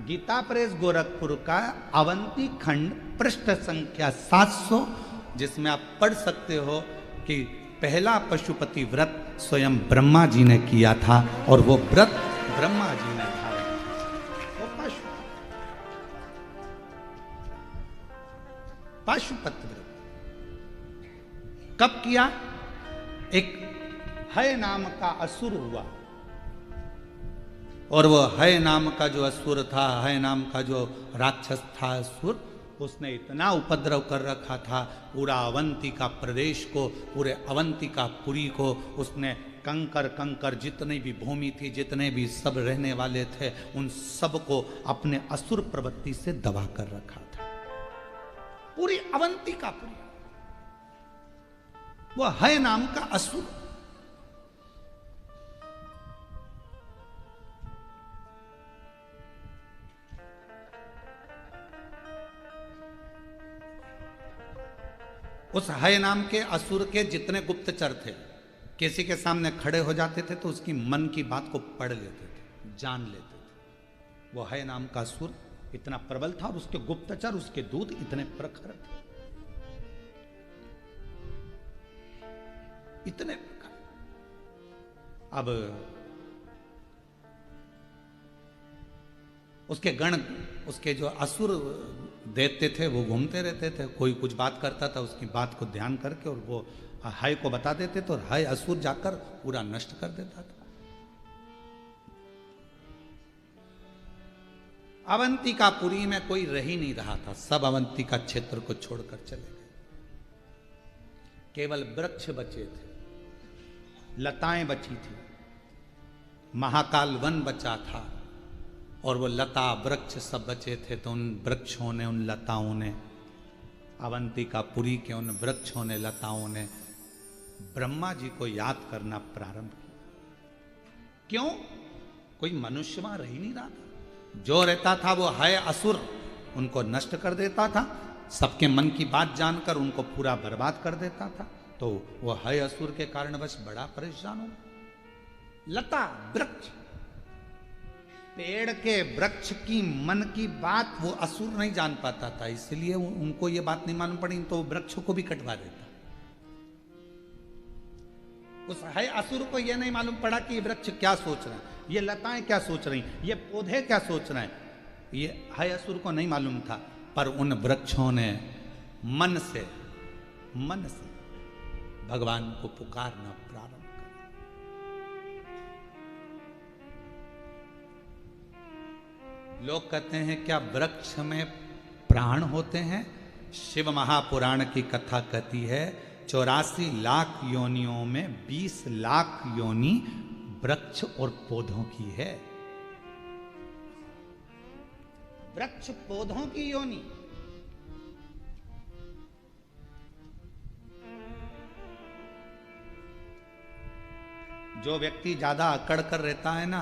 Gita press Gorakhpur का अवंती खंड पृष्ठ संख्या 700, जिसमें आप पढ़ सकते हो कि पहला पशुपति व्रत स्वयं ब्रह्मा जी ने किया था और वो व्रत ब्रह्मा जी ने धारण किया। वो पशुपति व्रत कब किया? एक हय नाम का असुर हुआ और वो हय नाम का जो असुर था, हय नाम का जो राक्षस था असुर, उसने इतना उपद्रव कर रखा था पूरा अवंतिका प्रदेश को, पूरे अवंतिका पुरी को उसने कंकर कंकर जितने भी भूमि थी, जितने भी सब रहने वाले थे, उन सब को अपने असुर प्रवृत्ति से दबा कर रखा था। पूरी अवंतिका पुरी वो हय नाम का असुर। उस हय नाम के असुर के जितने गुप्तचर थे, किसी के सामने खड़े हो जाते थे तो उसकी मन की बात को पढ़ लेते थे, जान लेते थे। वो हय नाम का असुर इतना प्रबल था और उसके गुप्तचर, उसके दूत इतने प्रखर थे, इतने प्रखर। अब उसके गण, उसके जो असुर देते थे वो घूमते रहते थे, कोई कुछ बात करता था उसकी बात को ध्यान करके और वो हय को बता देते थे और हय असुर जाकर पूरा नष्ट कर देता था। अवंतिकापुरी में कोई रह ही नहीं रहा था, सब अवंतिका क्षेत्र को छोड़कर चले गए। केवल वृक्ष बचे थे, लताएं बची थी, महाकाल वन बचा था और वो लता वृक्ष सब बचे थे। तो उन वृक्षों ने, उन लताओं ने, अवंतिकापुरी के उन वृक्षों ने, लताओं ने ब्रह्मा जी को याद करना प्रारंभ किया। क्यों? कोई मनुष्य वहां रह ही नहीं रहा था। जो रहता था वो हय असुर उनको नष्ट कर देता था, सबके मन की बात जानकर उनको पूरा बर्बाद कर देता था। तो वो हय असुर के कारण बस बड़ा परेशान हो। लता वृक्ष, पेड़ के वृक्ष की मन की बात वो असुर नहीं जान पाता था, इसलिए उनको ये बात नहीं मालूम पड़ी तो वृक्षों को भी कटवा देता। उस हय असुर को यह नहीं मालूम पड़ा कि ये वृक्ष क्या सोच रहे हैं, ये लताएं क्या सोच रही, ये पौधे क्या सोच रहे हैं, ये हय असुर को नहीं मालूम था। पर उन वृक्षों ने मन से भगवान को पुकारना प्रारंभ कर। लोग कहते हैं क्या वृक्ष में प्राण होते हैं? शिव महापुराण की कथा कहती है 84 लाख योनियों में 20 लाख योनि वृक्ष और पौधों की है। वृक्ष पौधों की योनि। जो व्यक्ति ज्यादा अकड़ कर रहता है ना,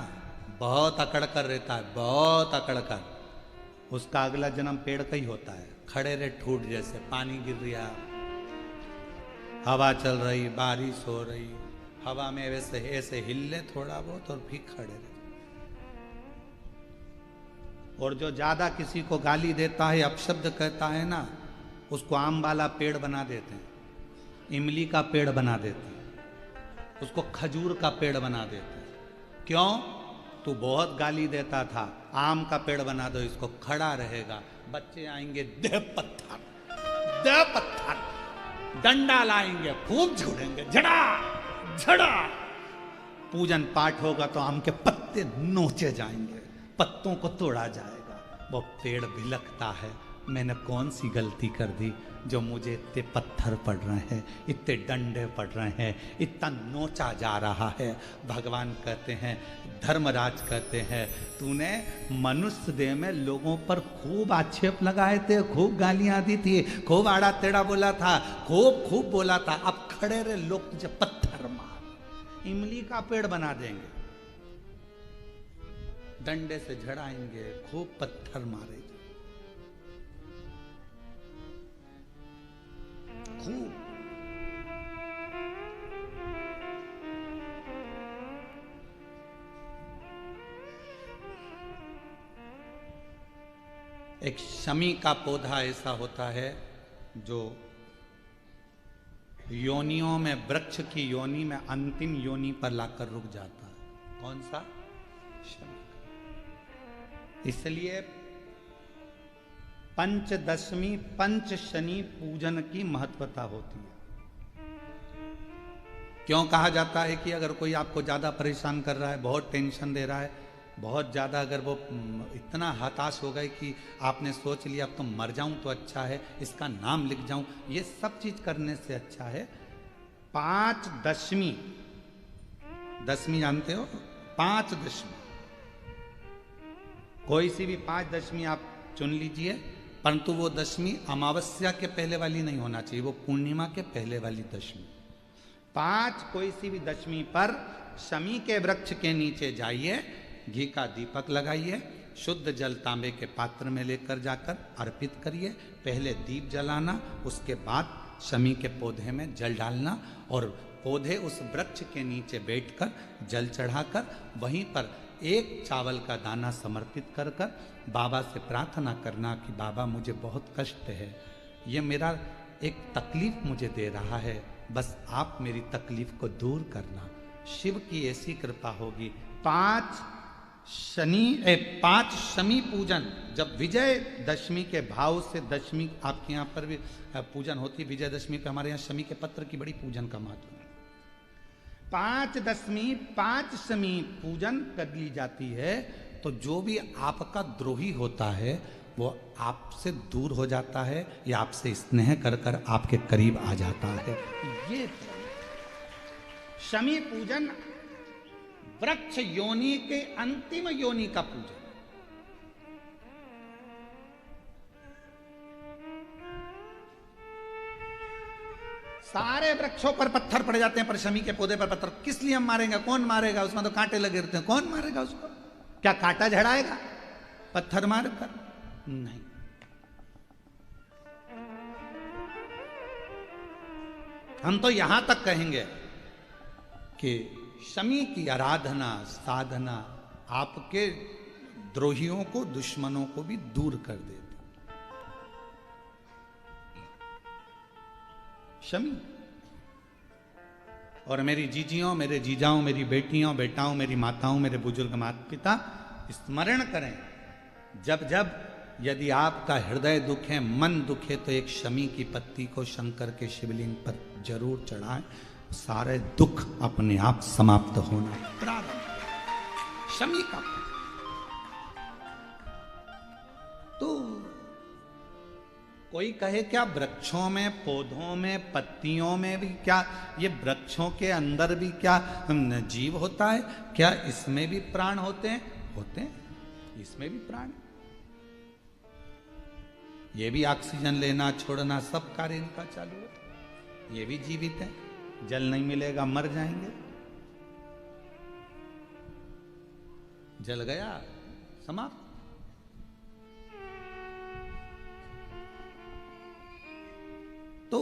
बहुत अकड़ कर रहता है, बहुत अकड़ कर, उसका अगला जन्म पेड़ का ही होता है। खड़े रहे ठूट जैसे, पानी गिर रहा, हवा चल रही, बारिश हो रही, हवा में वैसे ऐसे हिले थोड़ा बहुत और फिर खड़े रहे। और जो ज्यादा किसी को गाली देता है, अपशब्द कहता है ना, उसको आम वाला पेड़ बना देते हैं, इमली का पेड़ बना देते हैं, उसको खजूर का पेड़ बना देते हैं। क्यों? तू बहुत गाली देता था, आम का पेड़ बना दो, इसको खड़ा रहेगा, बच्चे आएंगे दे पत्थर, डंडा लाएंगे, खूब झूलेंगे, झड़ा झड़ा, पूजन पाठ होगा तो आम के पत्ते नोचे जाएंगे, पत्तों को तोड़ा जाएगा। वो पेड़ भिलकता है, मैंने कौन सी गलती कर दी जो मुझे इतने पत्थर पड़ रहे हैं, इतने डंडे पड़ रहे हैं, इतना नोचा जा रहा है। भगवान कहते हैं, धर्मराज कहते हैं, तूने मनुष्य देह में लोगों पर खूब आक्षेप लगाए थे, खूब गालियां दी थी, खूब आड़ा टेढ़ा बोला था, खूब बोला था। अब खड़े रहे, लोग तुझे पत्थर मार, इमली का पेड़ बना देंगे, डंडे से झड़ाएंगे, खूब पत्थर मारेंगे, खूब। एक शमी का पौधा ऐसा होता है जो योनियों में, वृक्ष की योनि में अंतिम योनि पर लाकर रुक जाता है। कौन सा? शमी। इसलिए पंचदशमी पंच शनि पूजन की महत्वता होती है। क्यों कहा जाता है कि अगर कोई आपको ज्यादा परेशान कर रहा है, बहुत टेंशन दे रहा है, बहुत ज्यादा अगर वो इतना हताश हो गए कि आपने सोच लिया अब तो मर जाऊं तो अच्छा है, इसका नाम लिख जाऊं, ये सब चीज करने से अच्छा है पांच दशमी। दशमी जानते हो? पांच दशमी, कोई सी भी पांच दशमी आप चुन लीजिए, परंतु वो दशमी अमावस्या के पहले वाली नहीं होना चाहिए, वो पूर्णिमा के पहले वाली दशमी। पांच कोई सी भी दशमी पर शमी के वृक्ष के नीचे जाइए, घी का दीपक लगाइए, शुद्ध जल तांबे के पात्र में लेकर जाकर अर्पित करिए। पहले दीप जलाना, उसके बाद शमी के पौधे में जल डालना और पौधे उस वृक्ष के नीचे बैठकर जल चढ़ाकर वहीं पर एक चावल का दाना समर्पित कर कर बाबा से प्रार्थना करना कि बाबा मुझे बहुत कष्ट है, ये मेरा एक तकलीफ मुझे दे रहा है, बस आप मेरी तकलीफ को दूर करना। शिव की ऐसी कृपा होगी। पांच शमी पूजन, जब विजय दशमी के भाव से, दशमी आपके यहाँ पर भी पूजन होती है, विजयदशमी पे हमारे यहाँ शमी के पत्र की बड़ी पूजन का महत्व है। पांच दशमी पांच शमी पूजन कर ली जाती है तो जो भी आपका द्रोही होता है वो आपसे दूर हो जाता है या आपसे स्नेह कर कर आपके करीब आ जाता है। ये शमी पूजन वृक्ष योनि के अंतिम योनि का पूजन। सारे वृक्षों पर पत्थर पड़ जाते हैं, पर शमी के पौधे पर पत्थर किस लिए हम मारेंगे? कौन मारेगा? उसमें तो कांटे लगे रहते हैं, कौन मारेगा उसको? क्या कांटा झड़ाएगा पत्थर मारकर? नहीं। हम तो यहां तक कहेंगे कि शमी की आराधना साधना आपके द्रोहियों को, दुश्मनों को भी दूर कर देती। शमी। और मेरी जीजियों, मेरे जीजाओं, मेरी बेटियों, बेटाओं, मेरी माताओं, मेरे बुजुर्ग माता पिता स्मरण करें, जब जब यदि आपका हृदय दुखे, मन दुखे, तो एक शमी की पत्ती को शंकर के शिवलिंग पर जरूर चढ़ाएं, सारे दुख अपने आप समाप्त होना प्रारंभ। शमी का तो कोई कहे क्या वृक्षों में, पौधों में, पत्तियों में भी क्या, ये वृक्षों के अंदर भी क्या जीव होता है? क्या इसमें भी प्राण होते हैं? होते हैं, इसमें भी प्राण। ये भी ऑक्सीजन लेना छोड़ना सब कार्य इनका चालू है, ये भी जीवित है। जल नहीं मिलेगा मर जाएंगे, जल गया समाप्त। तो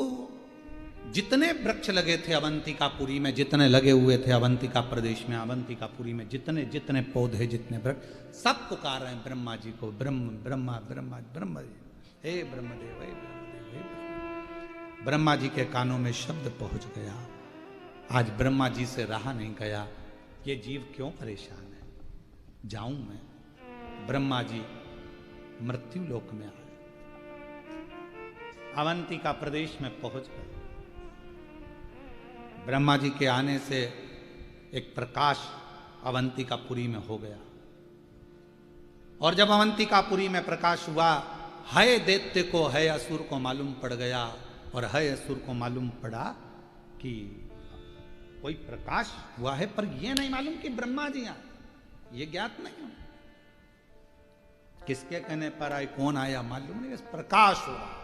जितने वृक्ष लगे थे अवंतिकापुरी में, जितने लगे हुए थे अवंतिका प्रदेश में, अवंतिकापुरी में जितने जितने पौधे, जितने वृक्ष, सब पुकार रहे हैं ब्रह्मा जी को। ब्रह्म ब्रह्मा ब्रह्मा ब्रह्म, हे ब्रह्मदेव, हे ब्रह्मदेव, हे ब्रह्मदेव। ब्रह्मा जी के कानों में शब्द पहुंच गया। आज ब्रह्मा जी से रहा नहीं गया, ये जीव क्यों परेशान है, जाऊं मैं। ब्रह्मा जी मृत्यु लोक में आए, अवंतिका प्रदेश में पहुंच गए। ब्रह्मा जी के आने से एक प्रकाश अवंतिकापुरी में हो गया, और जब अवंतिकापुरी में प्रकाश हुआ, है दैत्य को, है असुर को मालूम पड़ गया, और है असुर को मालूम पड़ा कि कोई प्रकाश हुआ है, पर यह नहीं मालूम कि ब्रह्मा जी आए, ये ज्ञात नहीं हो। किसके कहने पर आए, कौन आया मालूम नहीं, बस प्रकाश हुआ।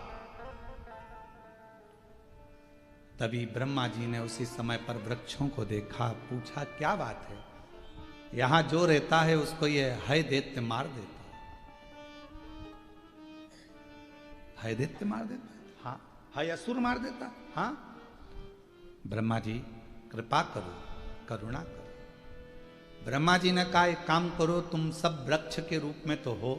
तभी ब्रह्मा जी ने उसी समय पर वृक्षों को देखा, पूछा क्या बात है, यहां जो रहता है उसको ये है दैत्य मार देता है, दैत्य मार देता है, हाँ, है असुर मार देता, हाँ। ब्रह्मा जी कृपा करो, करुणा करो। ब्रह्मा जी ने कहा एक काम करो, तुम सब वृक्ष के रूप में तो हो,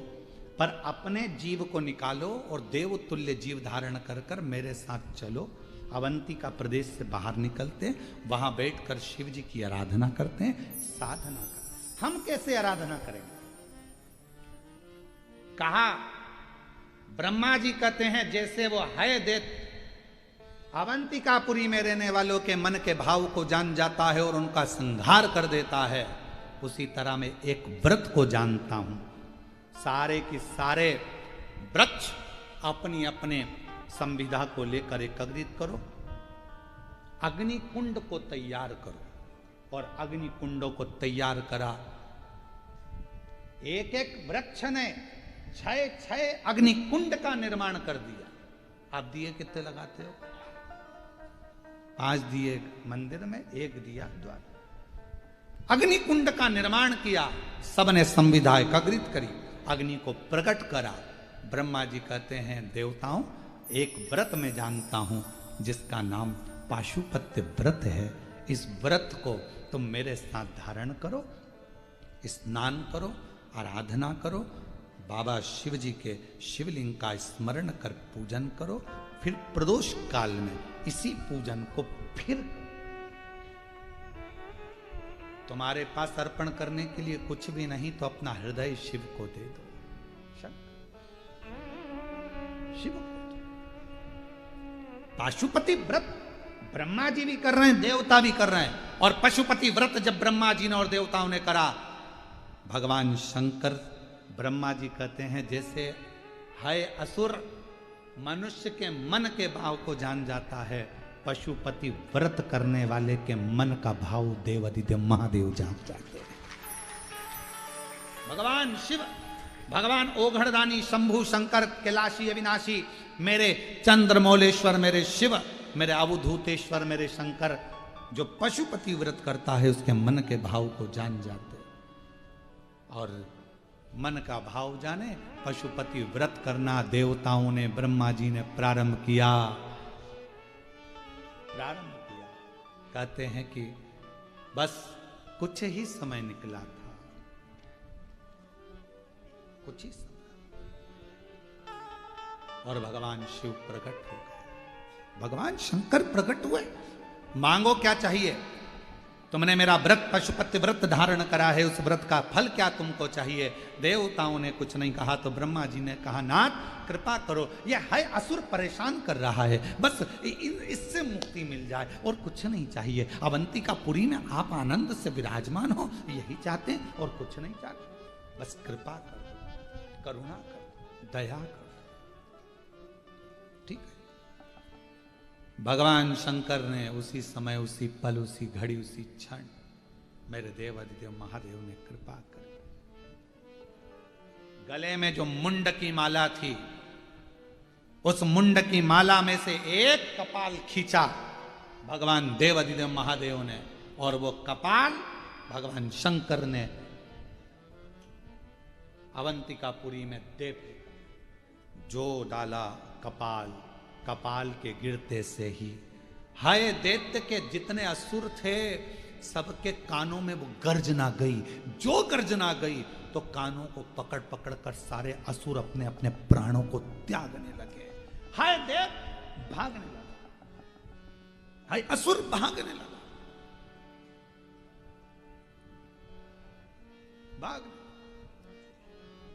पर अपने जीव को निकालो और देव तुल्य जीव धारण कर कर मेरे साथ चलो। अवंतिका प्रदेश से बाहर निकलते हैं, वहां बैठकर शिव जी की आराधना करते हैं, साधना करते हैं। हम कैसे आराधना करेंगे? कहा ब्रह्मा जी कहते हैं जैसे वो है देत अवंतिकापुरी में रहने वालों के मन के भाव को जान जाता है और उनका संहार कर देता है, उसी तरह मैं एक व्रत को जानता हूं। सारे की सारे वृक्ष अपनी अपने संविधा को लेकर एकत्रित करो, अग्नि कुंड को तैयार करो। और अग्नि कुंडों को तैयार करा, एक एक वृक्ष ने 6 अग्नि कुंड का निर्माण कर दिया। आप दिए कितने लगाते हो? 5 दिए मंदिर में, 1 दिया द्वार। अग्नि कुंड का निर्माण किया, सबने संविधा एकत्रित करी, अग्नि को प्रकट करा। ब्रह्मा जी कहते हैं देवताओं, एक व्रत में जानता हूं जिसका नाम पाशुपत्य व्रत है। इस व्रत को तुम मेरे साथ धारण करो, स्नान करो, आराधना करो, बाबा शिव जी के शिवलिंग का स्मरण कर पूजन करो। फिर प्रदोष काल में इसी पूजन को फिर तुम्हारे पास अर्पण करने के लिए कुछ भी नहीं तो अपना हृदय शिव को दे दो। शिव को पाशुपति व्रत ब्रह्मा जी भी कर रहे हैं, देवता भी कर रहे हैं। और पशुपति व्रत जब ब्रह्मा जी ने और देवताओं ने करा, भगवान शंकर ब्रह्मा जी कहते हैं जैसे है असुर मनुष्य के मन के भाव को जान जाता है, पशुपति व्रत करने वाले के मन का भाव देवादिदेव महादेव जान जाते हैं। भगवान शिव, भगवान ओघड़दानी, शंभु, शंकर, कैलाशी, अविनाशी, मेरे चंद्रमौलेश्वर, मेरे शिव, मेरे अवधूतेश्वर, मेरे शंकर, जो पशुपति व्रत करता है उसके मन के भाव को जान जाते। और मन का भाव जाने, पशुपति व्रत करना देवताओं ने, ब्रह्मा जी ने प्रारंभ किया। कहते हैं कि बस कुछ ही समय निकला था, कुछ ही समय, और भगवान शिव प्रकट हो गए, भगवान शंकर प्रकट हुए। मांगो क्या चाहिए? तुमने मेरा व्रत पशुपति व्रत धारण करा है, उस व्रत का फल क्या तुमको चाहिए? देवताओं ने कुछ नहीं कहा तो ब्रह्मा जी ने कहा नाथ कृपा करो, यह है असुर परेशान कर रहा है, बस इससे मुक्ति मिल जाए और कुछ नहीं चाहिए। अवंतिकापुरी में आप आनंद से विराजमान हो, यही चाहते हैं और कुछ नहीं चाहते। बस कृपा करो, करुणा करो, दया करो। ठीक है। भगवान शंकर ने उसी समय, उसी पल, उसी घड़ी, उसी क्षण मेरे देवादिदेव महादेव ने कृपा कर गले में जो मुंड की माला थी, उस मुंड की माला में से एक कपाल खींचा भगवान देवादिदेव महादेव ने, और वो कपाल भगवान शंकर ने अवंतिकापुरी में दे जो डाला कपाल, कपाल के गिरते से ही हाय दैत्य के जितने असुर थे सबके कानों में वो गर्जना गई। जो गर्जना गई तो कानों को पकड़ पकड़ कर सारे असुर अपने अपने प्राणों को त्यागने लगे। हाय दैत्य भागने लगा, हाय असुर भागने लगा, भागने।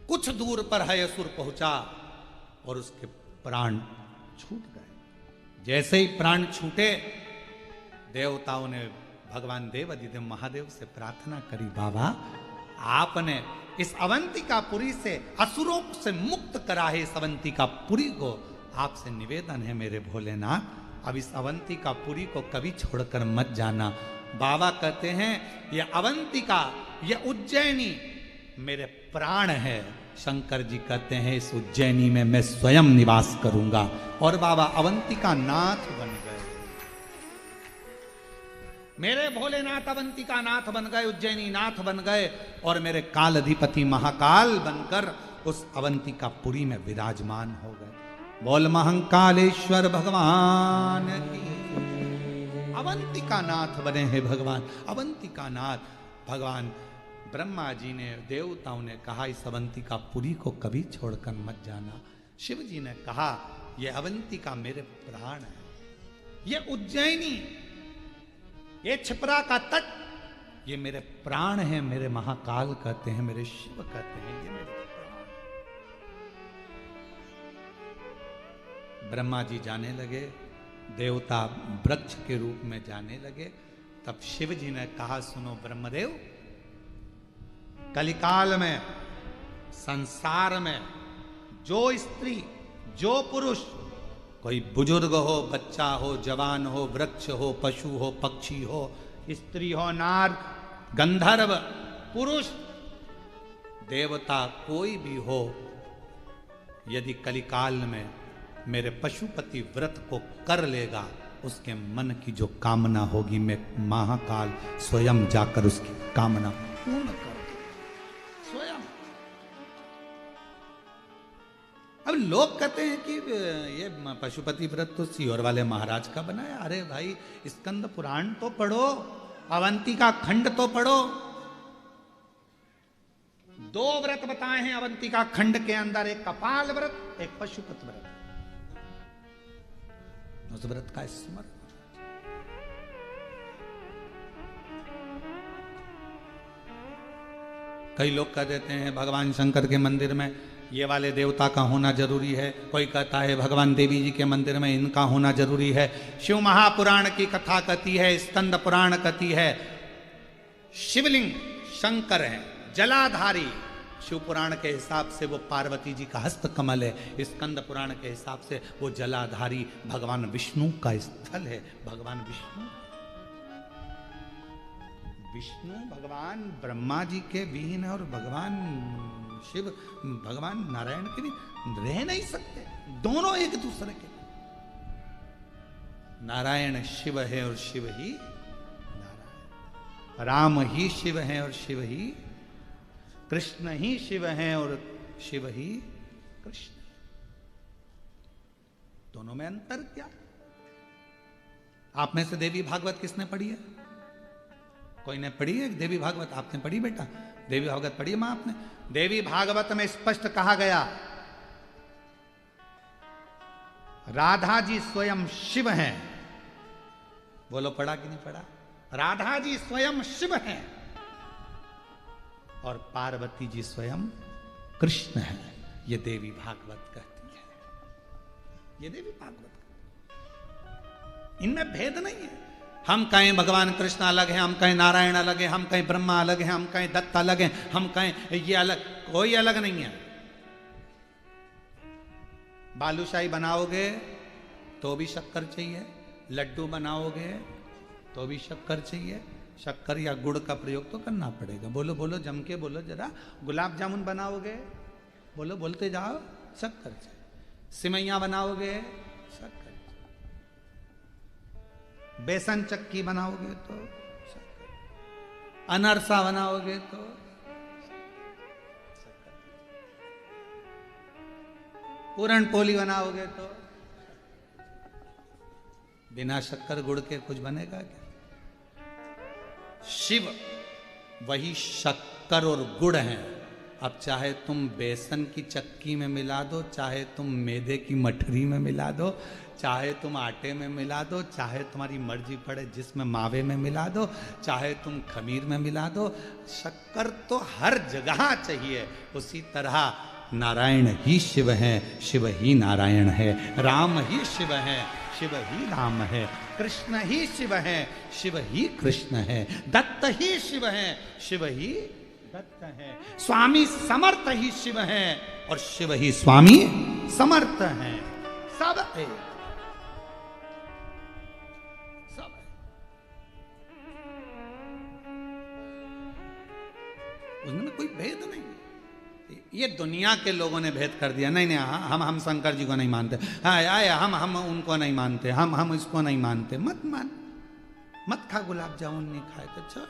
कुछ दूर पर है असुर पहुंचा और उसके प्राण छूट गए। जैसे ही प्राण छूटे, देवताओं ने भगवान देवादिदेव महादेव से प्रार्थना करी, बाबा आपने इस अवंतिकापुरी से असुरों से मुक्त करा है, इस अवंतिकापुरी को आपसे निवेदन है मेरे भोलेनाथ, अब इस अवंतिकापुरी को कभी छोड़कर मत जाना। बाबा कहते हैं ये अवंतिका, ये उज्जैनी मेरे प्राण है। शंकर जी कहते हैं इस उज्जैनी में मैं स्वयं निवास करूंगा। और बाबा अवंतिका नाथ बन गए, मेरे भोलेनाथ अवंतिका नाथ बन गए, उज्जैनी नाथ बन गए, और मेरे काल अधिपति महाकाल बनकर उस अवंतिकापुरी में विराजमान हो गए। बोल महाकालेश्वर भगवान की। अवंतिका नाथ बने हैं भगवान, अवंतिका नाथ भगवान ब्रह्मा जी ने, देवताओं ने कहा इस अवंतिकापुरी को कभी छोड़कर मत जाना। शिव जी ने कहा ये अवंतिका मेरे प्राण है, ये उज्जैनी, ये छिपरा का तट, ये मेरे प्राण हैं, मेरे महाकाल कहते हैं, मेरे शिव कहते हैं, ये मेरे प्राण। ब्रह्मा जी जाने लगे, देवता वृक्ष के रूप में जाने लगे। तब शिव जी ने कहा सुनो ब्रह्मदेव, कलिकाल में संसार में जो स्त्री, जो पुरुष, कोई बुजुर्ग हो, बच्चा हो, जवान हो, वृक्ष हो, पशु हो, पक्षी हो, स्त्री हो, नार, गंधर्व, पुरुष, देवता, कोई भी हो, यदि कलिकाल में मेरे पशुपति व्रत को कर लेगा, उसके मन की जो कामना होगी मैं महाकाल स्वयं जाकर उसकी कामना पूर्ण कर दूं स्वयं। अब लोग कहते हैं कि ये पशुपति व्रत तो सीहोर वाले महाराज का बनाया। अरे भाई, स्कंद पुराण तो पढ़ो, अवंतिका खंड तो पढ़ो। 2 व्रत बताए हैं अवंतिका खंड के अंदर, एक कपाल व्रत, एक पशुपति व्रत। उस व्रत का स्मरण, कई लोग कह देते हैं भगवान शंकर के मंदिर में ये वाले देवता का होना जरूरी है, कोई कहता है भगवान देवी जी के मंदिर में इनका होना जरूरी है। शिव महापुराण की कथा कहती है, स्कंद पुराण कहती है शिवलिंग शंकर है, जलाधारी। शिव पुराण के हिसाब से वो पार्वती जी का हस्त कमल है, स्कंद पुराण के हिसाब से वो जलाधारी भगवान विष्णु का स्थल है। भगवान विष्णु, विष्णु भगवान ब्रह्मा जी के विहीन है और भगवान शिव भगवान नारायण के भी रह नहीं सकते, दोनों एक दूसरे के। नारायण शिव है और शिव ही नारायण, राम ही शिव है और शिव ही, कृष्ण ही शिव हैं और शिव ही कृष्ण। दोनों में अंतर क्या? आप में से देवी भागवत किसने पढ़ी है? कोई ने पढ़ी है देवी भागवत? आपने पढ़ी बेटा? देवी भागवत पढ़ी है मां आपने? देवी भागवत में स्पष्ट कहा गया राधा जी स्वयं शिव हैं। बोलो पढ़ा कि नहीं पढ़ा? राधा जी स्वयं शिव हैं और पार्वती जी स्वयं कृष्ण है। ये देवी भागवत कहती है, ये देवी भागवत, इनमें भेद नहीं है। हम कहें भगवान कृष्ण अलग है, हम कहें नारायण अलग है, हम कहें ब्रह्मा अलग है, हम कहें दत्त अलग है, हम कहें ये अलग, कोई अलग नहीं है। बालूशाही बनाओगे तो भी शक्कर चाहिए, लड्डू बनाओगे तो भी शक्कर चाहिए, शक्कर या गुड़ का प्रयोग तो करना पड़ेगा। बोलो बोलो जम के बोलो जरा। गुलाब जामुन बनाओगे, बोलो बोलते जाओ, शक्कर चाहिए। सिमैया बनाओगे, शक्कर। बेसन चक्की बनाओगे तो शक्कर। अनरसा बनाओगे तो शक्कर। पूरण पोली बनाओगे तो, बिना शक्कर गुड़ के कुछ बनेगा क्या? शिव वही शक्कर और गुड़ हैं। अब चाहे तुम बेसन की चक्की में मिला दो, चाहे तुम मैदे की मठरी में मिला दो, चाहे तुम आटे में मिला दो, चाहे तुम्हारी मर्जी पड़े जिसमें मावे में मिला दो, चाहे तुम खमीर में मिला दो, शक्कर तो हर जगह चाहिए। उसी तरह नारायण ही शिव हैं, शिव ही नारायण है, राम ही शिव हैं, शिव ही राम है, कृष्ण ही शिव है, शिव ही कृष्ण है, दत्त ही शिव है, शिव ही दत्त है, स्वामी समर्थ ही शिव है और शिव ही स्वामी समर्थ है। सब है, सब है। उसमें कोई भेद नहीं। ये दुनिया के लोगों ने भेद कर दिया, नहीं नहीं हम शंकर जी को नहीं मानते, हम उनको नहीं मानते, हम इसको नहीं मानते। मत मान, मत खा गुलाब जामुन, नहीं खाए तो छोड़।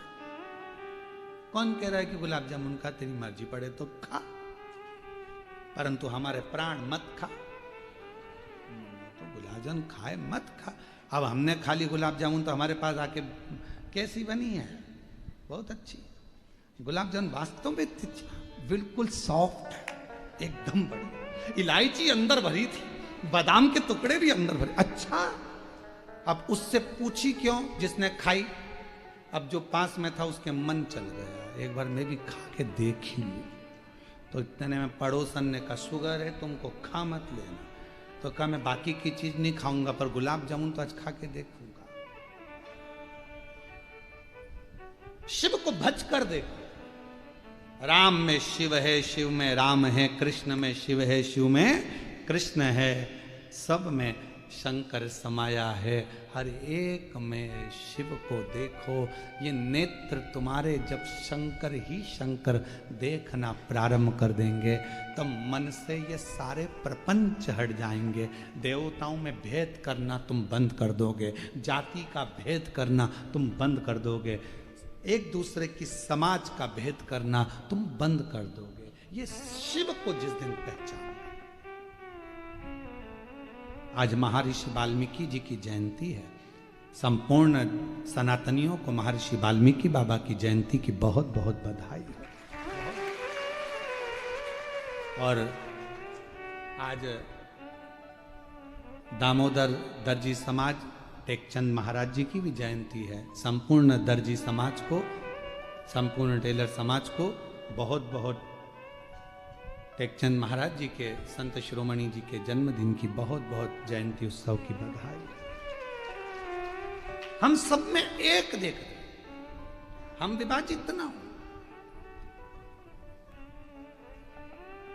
कौन कह रहा है कि गुलाब जामुन खा, तेरी मर्जी पड़े तो खा, परंतु हमारे प्राण मत खा। तो गुलाब जामुन खाए मत खा। अब हमने खा ली गुलाब जामुन तो हमारे पास आके कैसी बनी है? बहुत अच्छी। गुलाब जामुन वास्तव में बिल्कुल सॉफ्ट है, एकदम बढ़िया। इलायची अंदर भरी थी, बादाम के टुकड़े भी अंदर भरे। अच्छा, अब उससे पूछी क्यों जिसने खाई? अब जो पास में था उसके मन चल गया, एक बार मैं भी खा के देख ही लूं। तो इतने में पड़ोसन ने कहा शुगर है तुमको, खा मत लेना। तो कहा मैं बाकी की चीज नहीं खाऊंगा पर गुलाब जामुन तो आज खा के देखूंगा। शिव को भज कर देखो। राम में शिव है, शिव में राम है, कृष्ण में शिव है, शिव में कृष्ण है, सब में शंकर समाया है। हर एक में शिव को देखो। ये नेत्र तुम्हारे जब शंकर ही शंकर देखना प्रारंभ कर देंगे तब मन से ये सारे प्रपंच हट जाएंगे। देवताओं में भेद करना तुम बंद कर दोगे, जाति का भेद करना तुम बंद कर दोगे, एक दूसरे की समाज का भेद करना तुम बंद कर दोगे। ये शिव को जिस दिन पहचान। आज महर्षि वाल्मीकि जी की जयंती है। संपूर्ण सनातनियों को महर्षि वाल्मीकि बाबा की जयंती की बहुत बहुत बधाई है। और आज दामोदर दर्जी समाज टेकचंद महाराज जी की भी जयंती है। संपूर्ण दर्जी समाज को, संपूर्ण टेलर समाज को बहुत बहुत टेकचंद महाराज जी के, संत शिरोमणि जी के जन्मदिन की बहुत बहुत जयंती उत्सव की बधाई। हम सब में एक देख रहे, हम विभाजित ना हो,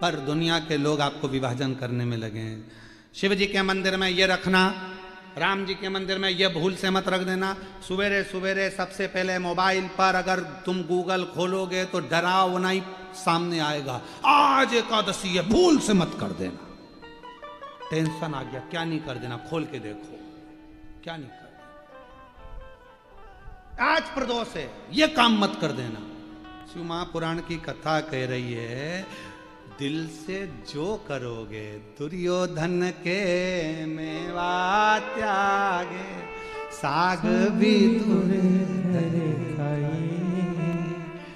पर दुनिया के लोग आपको विभाजन करने में लगे हैं। शिव जी के मंदिर में ये रखना, राम जी के मंदिर में ये भूल से मत रख देना। सवेरे सवेरे सबसे पहले मोबाइल पर अगर तुम गूगल खोलोगे तो डरावना ही सामने आएगा, आज एकादशी है, भूल से मत कर देना। टेंशन आ गया, क्या नहीं कर देना, खोल के देखो क्या नहीं कर देना। आज प्रदोष है, ये काम मत कर देना। शिव महापुराण की कथा कह रही है, दिल से जो करोगे दुर्योधन के मेवा त्यागे, साग भी धरे खाई,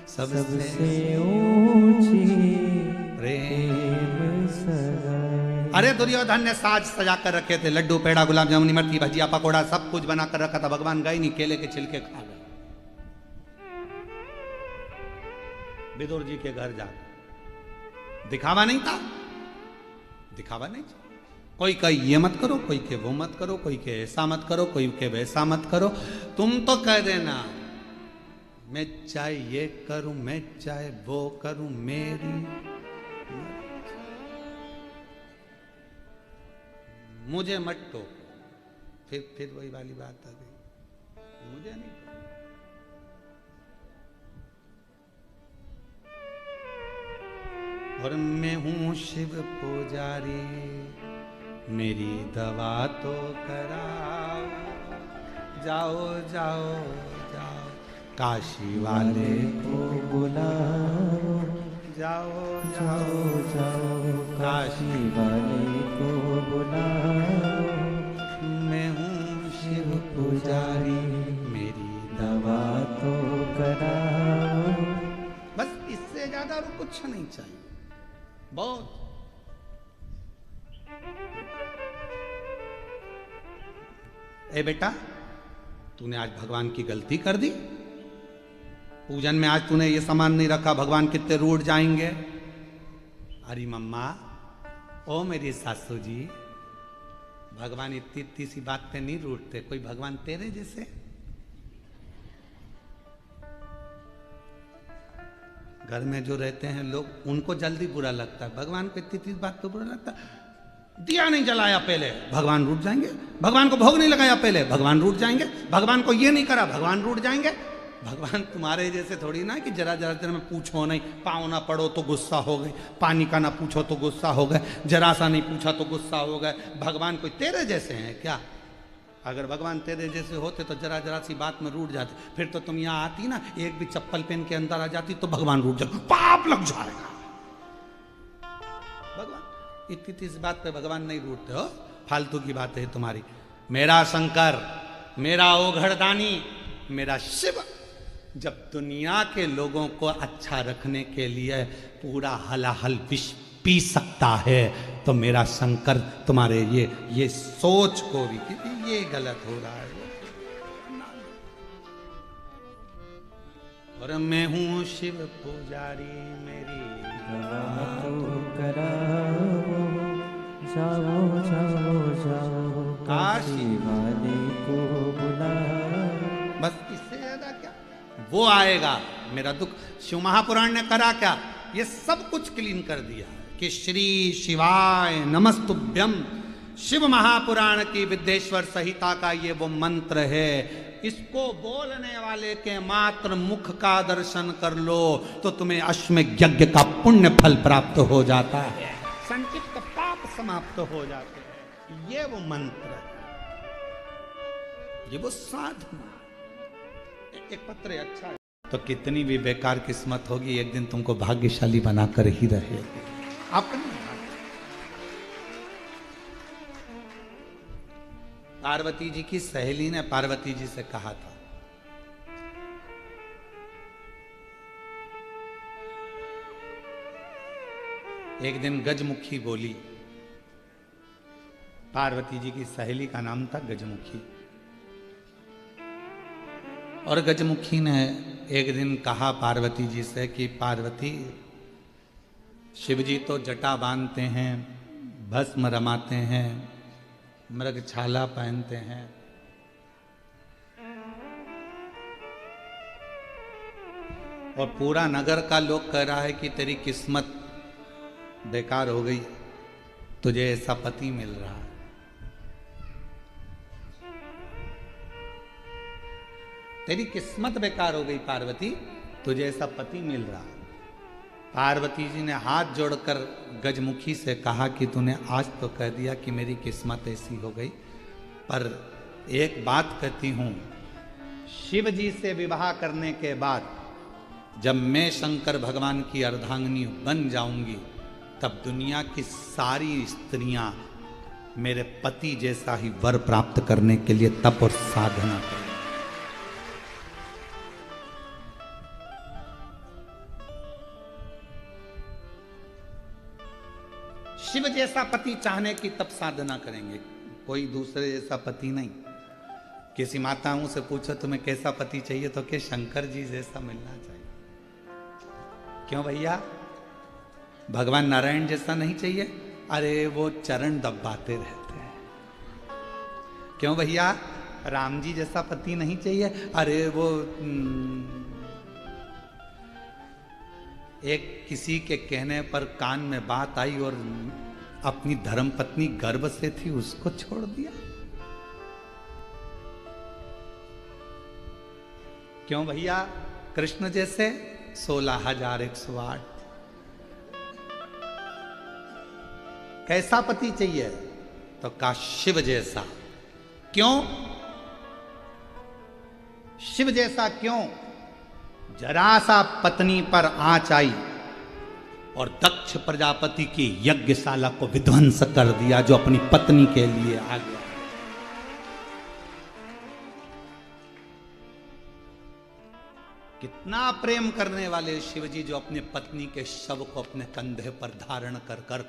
सबसे ऊंची प्रेम सगाई। अरे दुर्योधन ने साज सजा कर रखे थे, लड्डू पेड़ा गुलाब जामुन इमरती भजिया पकोड़ा सब कुछ बना कर रखा था। भगवान गए नहीं, केले के छिलके खा गए। विदुर जी के घर जाकर दिखावा नहीं था, दिखावा नहीं था। कोई कहे ये मत करो, कोई के वो मत करो, कोई के ऐसा मत करो, कोई के वैसा मत करो। तुम तो कह देना मैं चाहे ये करूं, मैं चाहे वो करूं, मेरी मुझे मत टोको। फिर वही वाली बात आ गई, मुझे नहीं। और मैं हूँ शिव पुजारी, मेरी दवा तो कराओ, जाओ जाओ जाओ काशी वाले को बुलाओ, जाओ जाओ जाओ काशी वाले को बुलाओ। मैं हूँ शिव पुजारी, मेरी दवा तो कराओ। बस इससे ज्यादा और कुछ नहीं चाहिए। बहुत ए बेटा, तूने आज भगवान की गलती कर दी। पूजन में आज तूने ये सामान नहीं रखा, भगवान कितने रूठ जाएंगे। अरे मम्मा, ओ मेरी सासू जी, भगवान इतनी इतनी सी बात पे नहीं रूठते। कोई भगवान तेरे जैसे। घर में जो रहते हैं लोग, उनको जल्दी बुरा लगता है, भगवान को इतनी इतनी बात तो बुरा लगता है। दिया नहीं जलाया पहले, भगवान रूठ जाएंगे। भगवान को भोग नहीं लगाया पहले, भगवान रूठ जाएंगे। भगवान को ये नहीं करा, भगवान रूठ जाएंगे। भगवान तुम्हारे जैसे थोड़ी ना कि जरा जरा देर में पूछो नहीं, पाँव ना पड़ो तो गुस्सा हो गए, पानी का ना पूछो तो गुस्सा हो गए, जरा सा नहीं पूछा तो गुस्सा हो गए। भगवान कोई तेरे जैसे हैं क्या? अगर भगवान तेरे जैसे होते तो जरा जरा सी बात में रूठ जाते। फिर तो तुम यहाँ आती ना, एक भी चप्पल पहन के अंदर आ जाती तो भगवान रूठ जाता, पाप लग जाएगा। भगवान इतनी इस बात पे भगवान नहीं रूठते हो, फालतू की बात है तुम्हारी। मेरा शंकर, मेरा ओघड़दानी, मेरा शिव जब दुनिया के लोगों को अच्छा रखने के लिए पूरा हलाहल विष पी सकता है, तो मेरा शंकर तुम्हारे ये सोच को भी कि ये गलत हो रहा है। और मैं हूँ शिव पुजारी, मेरी जाओ जाओ जाओ काशी वाले को बुला। बस इससे ज्यादा क्या वो आएगा। मेरा दुख शिव महापुराण ने करा क्या, ये सब कुछ क्लीन कर दिया कि श्री शिवाय नमस्तुभ्यम। शिव महापुराण की विद्येश्वर संहिता का ये वो मंत्र है, इसको बोलने वाले के मात्र मुख का दर्शन कर लो तो तुम्हें अश्वमेध यज्ञ का पुण्य फल प्राप्त हो जाता है, संचित पाप समाप्त हो जाते हैं। ये वो मंत्र है, ये वो साधना। एक पत्र अच्छा है तो कितनी भी बेकार किस्मत होगी, एक दिन तुमको भाग्यशाली बनाकर ही रहेगी। अपनी पार्वती जी की सहेली ने पार्वती जी से कहा था, एक दिन गजमुखी बोली। पार्वती जी की सहेली का नाम था गजमुखी। और गजमुखी ने एक दिन कहा पार्वती जी से कि पार्वती, शिवजी तो जटा बांधते हैं, भस्म रमाते हैं, मृगछाला पहनते हैं, और पूरा नगर का लोग कह रहा है कि तेरी किस्मत बेकार हो गई, तुझे ऐसा पति मिल रहा है। तेरी किस्मत बेकार हो गई पार्वती, तुझे ऐसा पति मिल रहा है। पार्वती जी ने हाथ जोड़कर गजमुखी से कहा कि तूने आज तो कह दिया कि मेरी किस्मत ऐसी हो गई, पर एक बात कहती हूं, शिव जी से विवाह करने के बाद जब मैं शंकर भगवान की अर्धांगिनी बन जाऊंगी, तब दुनिया की सारी स्त्रियां मेरे पति जैसा ही वर प्राप्त करने के लिए तप और साधना करें। शिव जैसा पति चाहने की तब साधना करेंगे, कोई दूसरे जैसा पति नहीं। किसी माताओं से पूछो तुम्हें कैसा पति चाहिए, तो क्या शंकर जी जैसा मिलना चाहिए। क्यों भैया, भगवान नारायण जैसा नहीं चाहिए? अरे वो चरण दबाते रहते हैं। क्यों भैया, राम जी जैसा पति नहीं चाहिए? अरे वो एक किसी के कहने पर कान में बात आई और अपनी धर्मपत्नी गर्भ से थी, उसको छोड़ दिया। क्यों भैया, कृष्ण जैसे 16,108। कैसा पति चाहिए? तो का शिव जैसा। क्यों शिव जैसा? क्यों? जरा सा पत्नी पर आंच आई और दक्ष प्रजापति की यज्ञशाला को विध्वंस कर दिया, जो अपनी पत्नी के लिए आ गया। कितना प्रेम करने वाले शिवजी, जो अपने पत्नी के शव को अपने कंधे पर धारण कर कर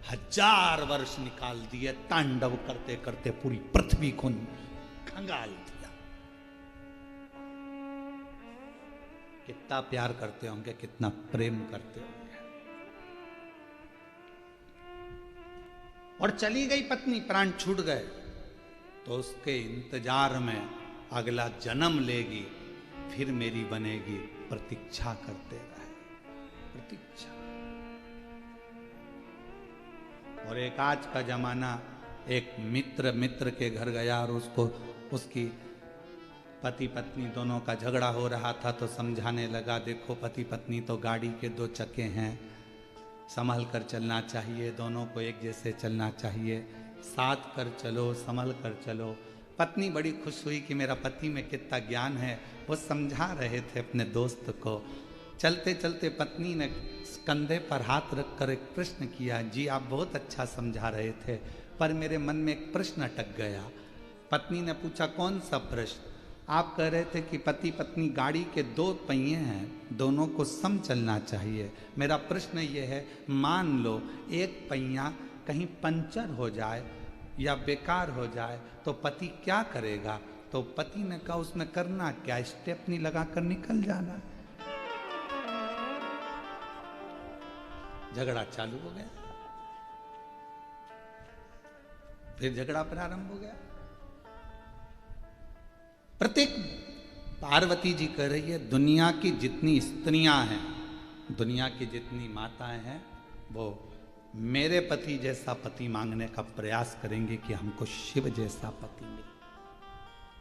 1000 वर्ष निकाल दिए, तांडव करते करते पूरी पृथ्वी को खंगाल दिया। कितना प्यार करते होंगे, कितना प्रेम करते होंगे। और चली गई पत्नी, प्राण छूट गए, तो उसके इंतजार में अगला जन्म लेगी, फिर मेरी बनेगी, प्रतीक्षा करते रहे, प्रतीक्षा। और एक आज का जमाना, एक मित्र के घर गया और उसको उसकी पति पत्नी दोनों का झगड़ा हो रहा था, तो समझाने लगा, देखो पति पत्नी तो गाड़ी के 2 चक्के हैं, संभल कर चलना चाहिए, दोनों को एक जैसे चलना चाहिए, साथ कर चलो, संभल कर चलो। पत्नी बड़ी खुश हुई कि मेरा पति में कितना ज्ञान है, वो समझा रहे थे अपने दोस्त को। चलते चलते पत्नी ने कंधे पर हाथ रखकर एक प्रश्न किया, जी आप बहुत अच्छा समझा रहे थे, पर मेरे मन में एक प्रश्न अटक गया। पत्नी ने पूछा, कौन सा प्रश्न? आप कह रहे थे कि पति पत्नी गाड़ी के दो पहिए हैं, दोनों को सम चलना चाहिए। मेरा प्रश्न ये है, मान लो एक पहिया कहीं पंचर हो जाए या बेकार हो जाए तो पति क्या करेगा? तो पति ने कहा उसमें करना क्या, स्टेपनी लगाकर निकल जाना। झगड़ा चालू हो गया, फिर झगड़ा प्रारंभ हो गया। प्रत्येक पार्वती जी कह रही है दुनिया की जितनी स्त्रियां हैं, दुनिया की जितनी माताएं हैं, वो मेरे पति जैसा पति मांगने का प्रयास करेंगे कि हमको शिव जैसा पति मिले।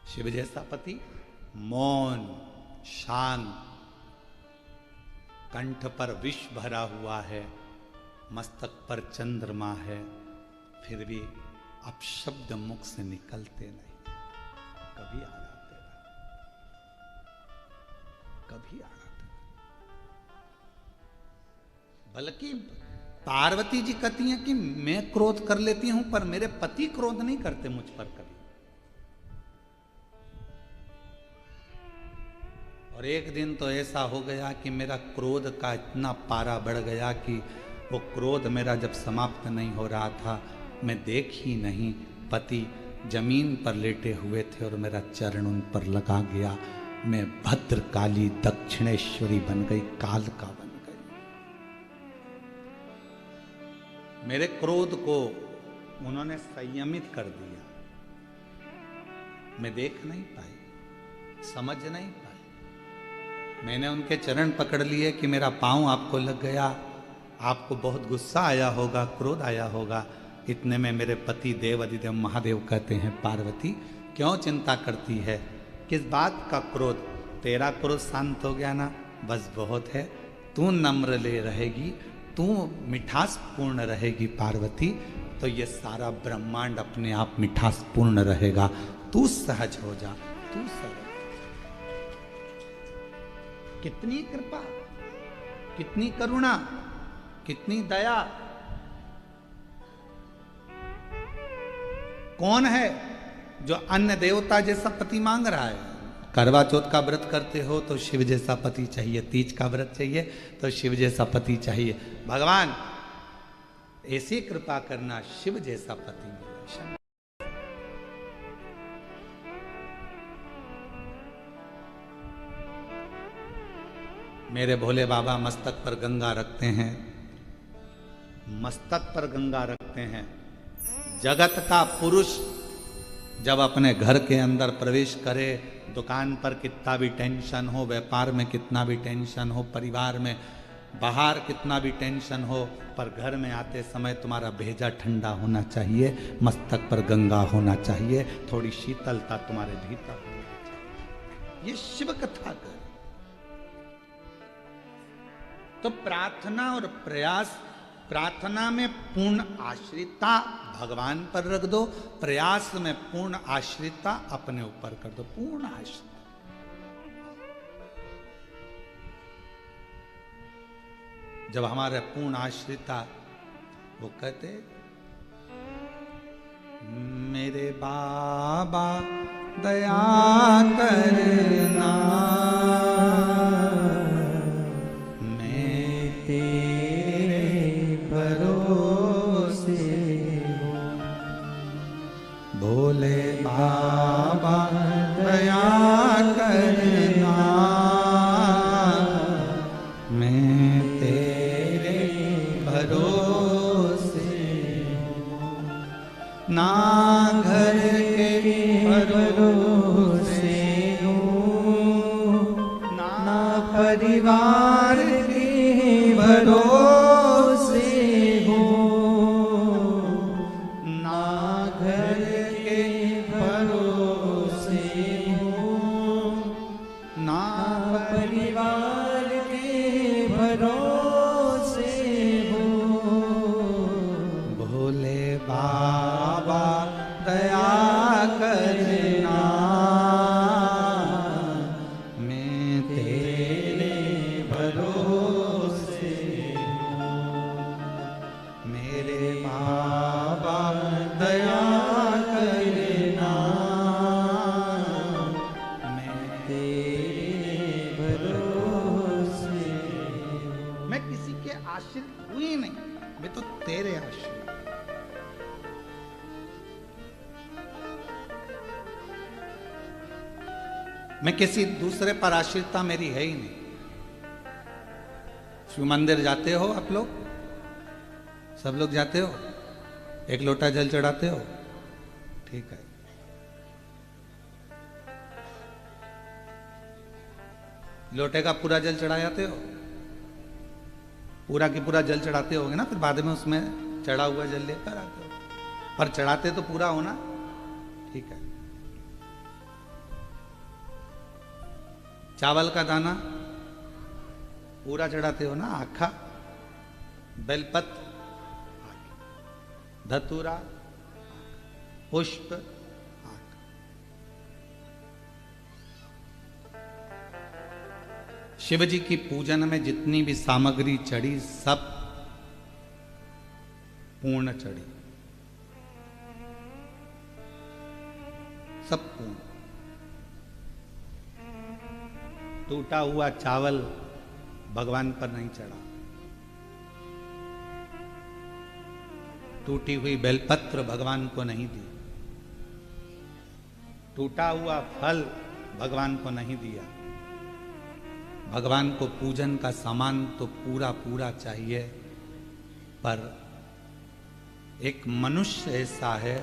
शिव जैसा पति मौन, शांत, कंठ पर विष भरा हुआ है, मस्तक पर चंद्रमा है, फिर भी अपशब्द मुख से निकलते नहीं, कभी आड़ाते नहीं, कभी आड़ाते नहीं। बल्कि पार्वती जी कहती हैं कि मैं क्रोध कर लेती हूं पर मेरे पति क्रोध नहीं करते मुझ पर कभी। और एक दिन तो ऐसा हो गया कि मेरा क्रोध का इतना पारा बढ़ गया कि वो क्रोध मेरा जब समाप्त नहीं हो रहा था, मैं देख ही नहीं, पति जमीन पर लेटे हुए थे और मेरा चरण उन पर लगा गया। मैं भद्रकाली दक्षिणेश्वरी बन गई, कालका बन गई। मेरे क्रोध को उन्होंने संयमित कर दिया। मैं देख नहीं पाई, समझ नहीं पाई। मैंने उनके चरण पकड़ लिए कि मेरा पांव आपको लग गया, आपको बहुत गुस्सा आया होगा, क्रोध आया होगा। इतने में मेरे पति देव अधिदेव महादेव कहते हैं, पार्वती क्यों चिंता करती है, किस बात का क्रोध, तेरा क्रोध शांत हो गया ना, बस बहुत है। तू नम्र ले रहेगी, तू मिठास पूर्ण रहेगी पार्वती, तो ये सारा ब्रह्मांड अपने आप मिठास पूर्ण रहेगा। तू सहज हो जा, तू सहज। कितनी कृपा, कितनी करुणा, कितनी दया। कौन है जो अन्य देवता जैसा पति मांग रहा है? करवा चौथ का व्रत करते हो तो शिव जैसा पति चाहिए, तीज का व्रत चाहिए तो शिव जैसा पति चाहिए। भगवान ऐसी कृपा करना, शिव जैसा पति मिले। मेरे भोले बाबा मस्तक पर गंगा रखते हैं, मस्तक पर गंगा रखते हैं। जगत का पुरुष जब अपने घर के अंदर प्रवेश करे, दुकान पर कितना भी टेंशन हो, व्यापार में कितना भी टेंशन हो, परिवार में बाहर कितना भी टेंशन हो, पर घर में आते समय तुम्हारा भेजा ठंडा होना चाहिए, मस्तक पर गंगा होना चाहिए, थोड़ी शीतलता तुम्हारे भीतर होनी चाहिए। ये शिव कथा कर। तो प्रार्थना और प्रयास, प्रार्थना में पूर्ण आश्रितता भगवान पर रख दो, प्रयास में पूर्ण आश्रितता अपने ऊपर कर दो, पूर्ण आश्रित। जब हमारे पूर्ण आश्रितता, वो कहते मेरे बाबा दया करना, भोले बाबा दया करना, मैं तेरे भरोसे हूँ। ना घर के भरोसे हूँ, ना परिवार के भरोसे हूँ, ना घर परिवार के भरोसे हो। भोले बाबा दया करना, मैं तेरे भरोसे हूँ। मेरे बाबा दया करना, मैं किसी दूसरे पर आश्रितता मेरी है ही नहीं। शिव मंदिर जाते हो आप लोग? सब लोग जाते हो? एक लोटा जल चढ़ाते हो? ठीक है। लोटे का पूरा जल चढ़ा जाते हो? पूरा की पूरा जल चढ़ाते होगे ना, फिर बाद में उसमें चढ़ा हुआ जल लेकर आते हो, पर चढ़ाते तो पूरा होना। ठीक है। चावल का दाना पूरा चढ़ाते हो ना, आखा? बेलपत्र, धतूरा, पुष्प, शिव जी की पूजन में जितनी भी सामग्री चढ़ी सब पूर्ण चढ़ी, सब पूर्ण। टूटा हुआ चावल भगवान पर नहीं चढ़ा, टूटी हुई बेलपत्र भगवान को नहीं दी, टूटा हुआ फल भगवान को नहीं दिया। भगवान को पूजन का सामान तो पूरा पूरा चाहिए, पर एक मनुष्य ऐसा है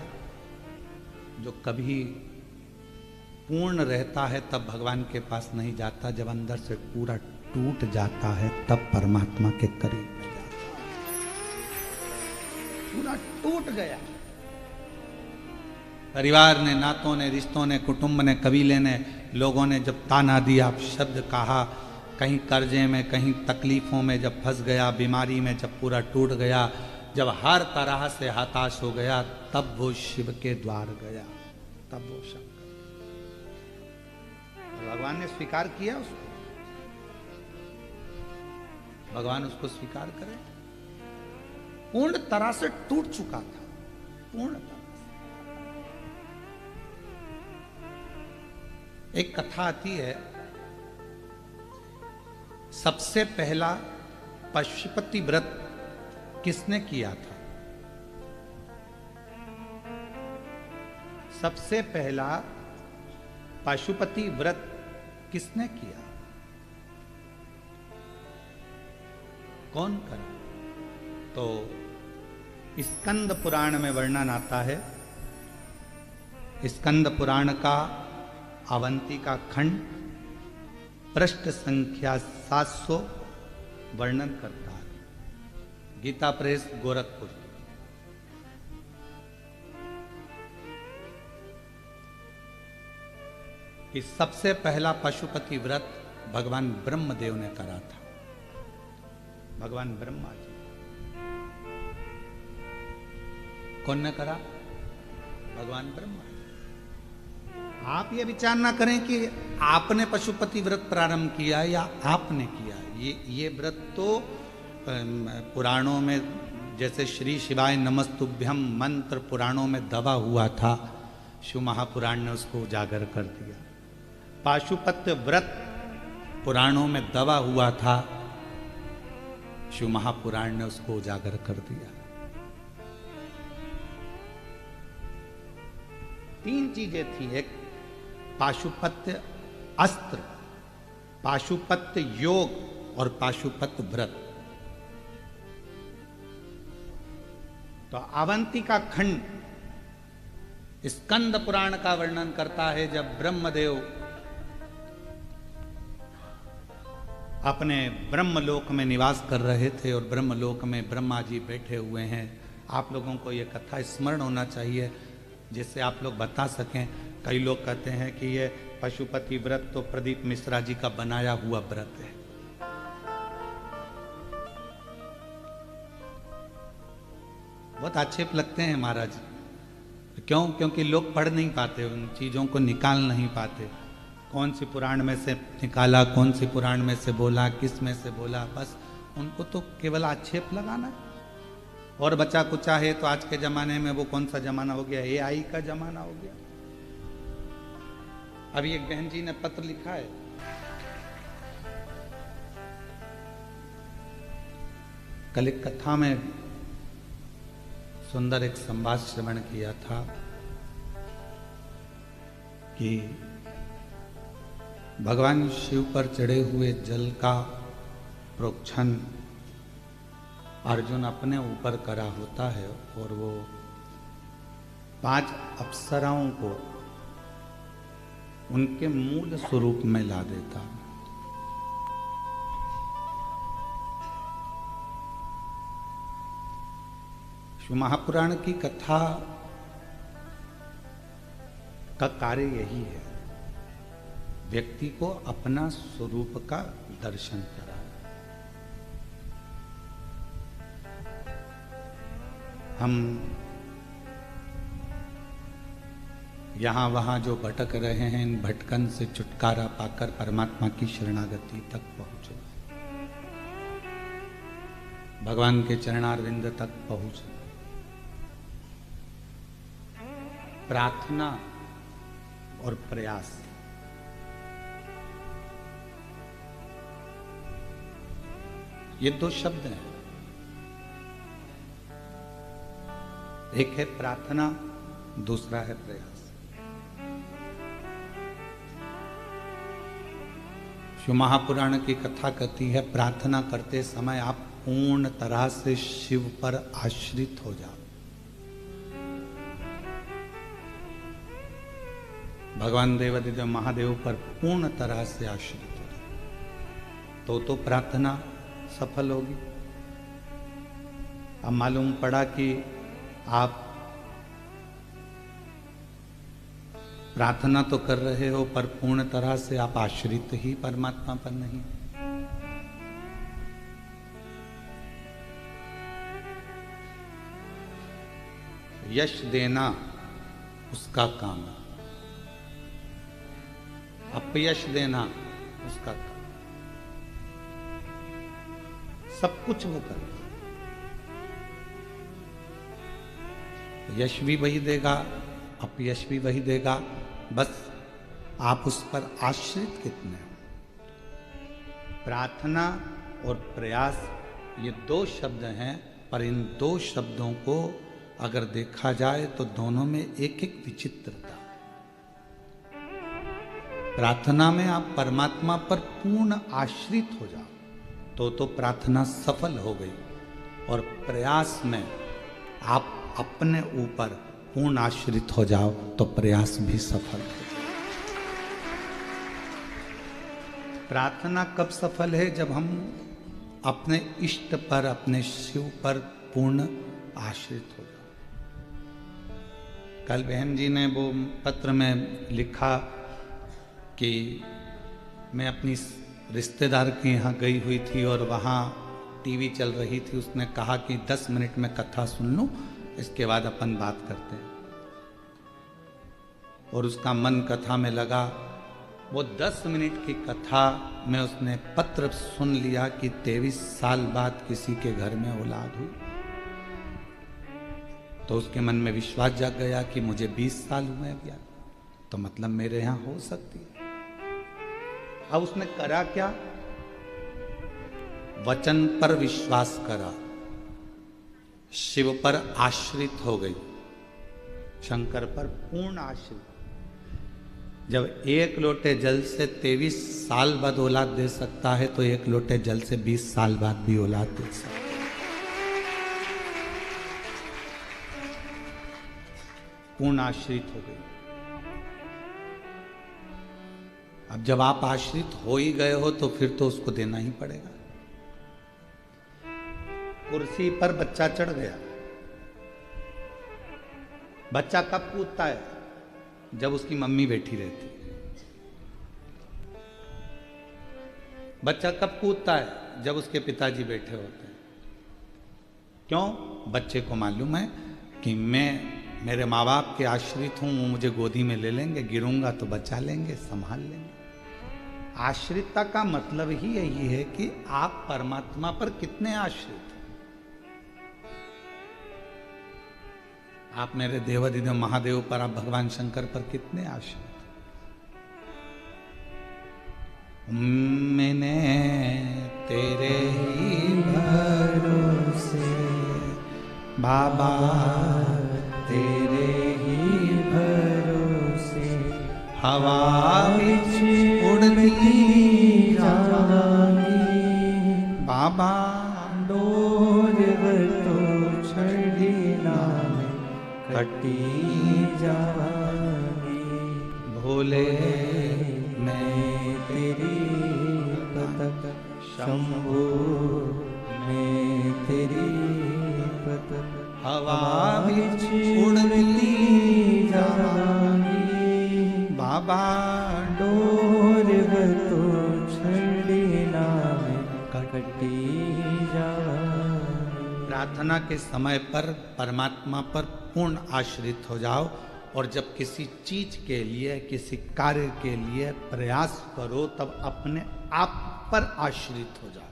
जो कभी पूर्ण रहता है तब भगवान के पास नहीं जाता, जब अंदर से पूरा टूट जाता है तब परमात्मा के करीब में जाता है। पूरा टूट गया, परिवार ने, नातों ने, रिश्तों ने, कुटुंब ने, कबीले ने, लोगों ने जब ताना दिया, शब्द कहा, कहीं कर्जे में, कहीं तकलीफों में जब फंस गया, बीमारी में जब पूरा टूट गया, जब हर तरह से हताश हो गया, तब वो शिव के द्वार गया, तब वो शंकर। भगवान ने स्वीकार किया उसको, भगवान उसको स्वीकार करे। पूर्ण तरह से टूट चुका था, पूर्ण तरह से। एक कथा आती है, सबसे पहला पशुपति व्रत किसने किया था? सबसे पहला पशुपति व्रत किसने किया? कौन करा? तो स्कंद पुराण में वर्णन आता है। स्कंद पुराण का अवंती का खंड पृष्ठ संख्या 700 वर्णन करता है। गीता प्रेस गोरखपुर। कि सबसे पहला पशुपति व्रत भगवान ब्रह्मदेव ने करा था। भगवान ब्रह्मा जी। कौन ने करा? भगवान ब्रह्मा। आप ये विचार ना करें कि आपने पशुपति व्रत प्रारंभ किया या आपने किया। ये व्रत तो पुराणों में, जैसे श्री शिवाय नमस्तुभ्यम मंत्र पुराणों में दबा हुआ था, शिव महापुराण ने उसको उजागर कर दिया। पाशुपत्य व्रत पुराणों में दबा हुआ था, शिव महापुराण ने उसको उजागर कर दिया। 3 चीजें थी। एक पाशुपत्य अस्त्र, पाशुपत्य योग और पाशुपत्य व्रत। तो अवंती का खंड स्कंद पुराण का वर्णन करता है, जब ब्रह्मदेव अपने ब्रह्मलोक में निवास कर रहे थे और ब्रह्मलोक में ब्रह्मा जी बैठे हुए हैं। आप लोगों को यह कथा स्मरण होना चाहिए, जिससे आप लोग बता सकें। कई लोग कहते हैं कि ये पशुपति व्रत तो प्रदीप मिश्रा जी का बनाया हुआ व्रत है। बहुत आक्षेप लगते हैं महाराज। क्यों? क्योंकि लोग पढ़ नहीं पाते, उन चीजों को निकाल नहीं पाते। कौन सी पुराण में से निकाला, कौन सी पुराण में से बोला, किस में से बोला, बस उनको तो केवल आक्षेप लगाना है। और बचा कुचा है तो आज के जमाने में वो कौन सा जमाना हो गया? AI का जमाना हो गया। अभी एक बहन जी ने पत्र लिखा है, कल एक कथा में सुंदर एक संवाद श्रवण किया था कि भगवान शिव पर चढ़े हुए जल का प्रोक्षण अर्जुन अपने ऊपर करा होता है और वो 5 अप्सराओं को उनके मूल स्वरूप में ला देता। शिव महापुराण की कथा का कार्य यही है, व्यक्ति को अपना स्वरूप का दर्शन करा। हम यहां वहां जो भटक रहे हैं, इन भटकन से छुटकारा पाकर परमात्मा की शरणागति तक पहुंचे, भगवान के चरणारविंद तक पहुंचे। प्रार्थना और प्रयास, ये 2 शब्द हैं। एक है प्रार्थना, दूसरा है प्रयास। शिव महापुराण की कथा कहती है, प्रार्थना करते समय आप पूर्ण तरह से शिव पर आश्रित हो जाओ। भगवान देवादिदेव महादेव पर पूर्ण तरह से आश्रित हो जाओ तो प्रार्थना सफल होगी। अब मालूम पड़ा कि आप प्रार्थना तो कर रहे हो पर पूर्ण तरह से आप आश्रित ही परमात्मा पर नहीं। यश देना उसका काम है, अपयश देना उसका काम। सब कुछ वो करेगा, यश भी वही देगा, अपयश भी वही देगा, बस आप उस पर आश्रित कितने हो। प्रार्थना और प्रयास ये 2 शब्द हैं, पर इन 2 शब्दों को अगर देखा जाए तो दोनों में एक एक विचित्रता। प्रार्थना में आप परमात्मा पर पूर्ण आश्रित हो जाओ तो प्रार्थना सफल हो गई, और प्रयास में आप अपने ऊपर पूर्ण आश्रित हो जाओ तो प्रयास भी सफल हो जाए। प्रार्थना कब सफल है? जब हम अपने इष्ट पर, अपने शिव पर पूर्ण आश्रित हो जाओ। कल बहन जी ने वो पत्र में लिखा कि मैं अपनी रिश्तेदार के यहाँ गई हुई थी और वहाँ टीवी चल रही थी, उसने कहा कि 10 मिनट में कथा सुन लूँ, इसके बाद अपन बात करते हैं। और उसका मन कथा में लगा। वो 10 मिनट की कथा में उसने पत्र सुन लिया कि 23 साल बाद किसी के घर में औलाद हुई। तो उसके मन में विश्वास जाग गया कि मुझे 20 साल हुए गया, तो मतलब मेरे यहाँ हो सकती है। अब उसने करा क्या? वचन पर विश्वास करा, शिव पर आश्रित हो गई, शंकर पर पूर्ण आश्रित। जब 1 लोटे जल से 23 साल बाद औलाद दे सकता है, तो 1 लोटे जल से 20 साल बाद भी औलाद दे सकता है। पूर्ण आश्रित हो गई। अब जब आप आश्रित हो ही गए हो तो फिर तो उसको देना ही पड़ेगा। कुर्सी पर बच्चा चढ़ गया। बच्चा कब कूदता है? जब उसकी मम्मी बैठी रहती है। बच्चा कब कूदता है? जब उसके पिताजी बैठे होते हैं। क्यों? बच्चे को मालूम है कि मैं मेरे माँ बाप के आश्रित हूं, वो मुझे गोदी में ले लेंगे, गिरूंगा तो बचा लेंगे, संभाल लेंगे। आश्रितता का मतलब ही यही है कि आप परमात्मा पर कितने आश्रित हैं। आप मेरे देवादिदेव महादेव पर, आप भगवान शंकर पर कितने आश्रित हैं। मैंने तेरे ही भरोसे बाबा, तेरे ही भरोसे हवा बिछ उड़ती डोलती जावांगी बाबा डोर तो छड़ी नाम कटी जावांगी भोले मैं तेरी पतक शंभु मैं तेरी पतक हवा बिच उड़ती जावांगी बाबा डोर तो छड़ी नाम कटी जावांगी। प्रार्थना के समय पर परमात्मा पर पूर्ण आश्रित हो जाओ और जब किसी चीज के लिए किसी कार्य के लिए प्रयास करो तब अपने आप पर आश्रित हो जाओ।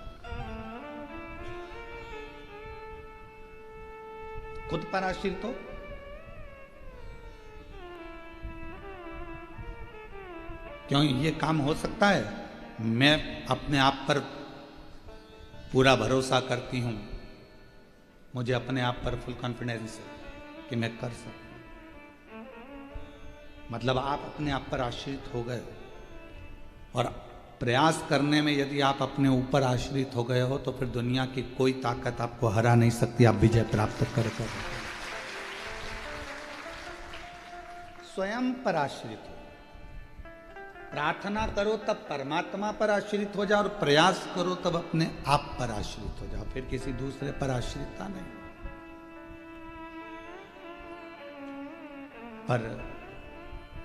खुद पर आश्रित हो। क्यों ये काम हो सकता है? मैं अपने आप पर पूरा भरोसा करती हूं, मुझे अपने आप पर फुल कॉन्फिडेंस है कि मैं कर सकता हूं। मतलब आप अपने आप पर आश्रित हो गए हो और प्रयास करने में यदि आप अपने ऊपर आश्रित हो गए हो तो फिर दुनिया की कोई ताकत आपको हरा नहीं सकती। आप विजय प्राप्त कर स्वयं पर आश्रित हो। प्रार्थना करो तब परमात्मा पर आश्रित हो जाओ और प्रयास करो तब अपने आप पर आश्रित हो जाओ, फिर किसी दूसरे पर आश्रितता नहीं। पर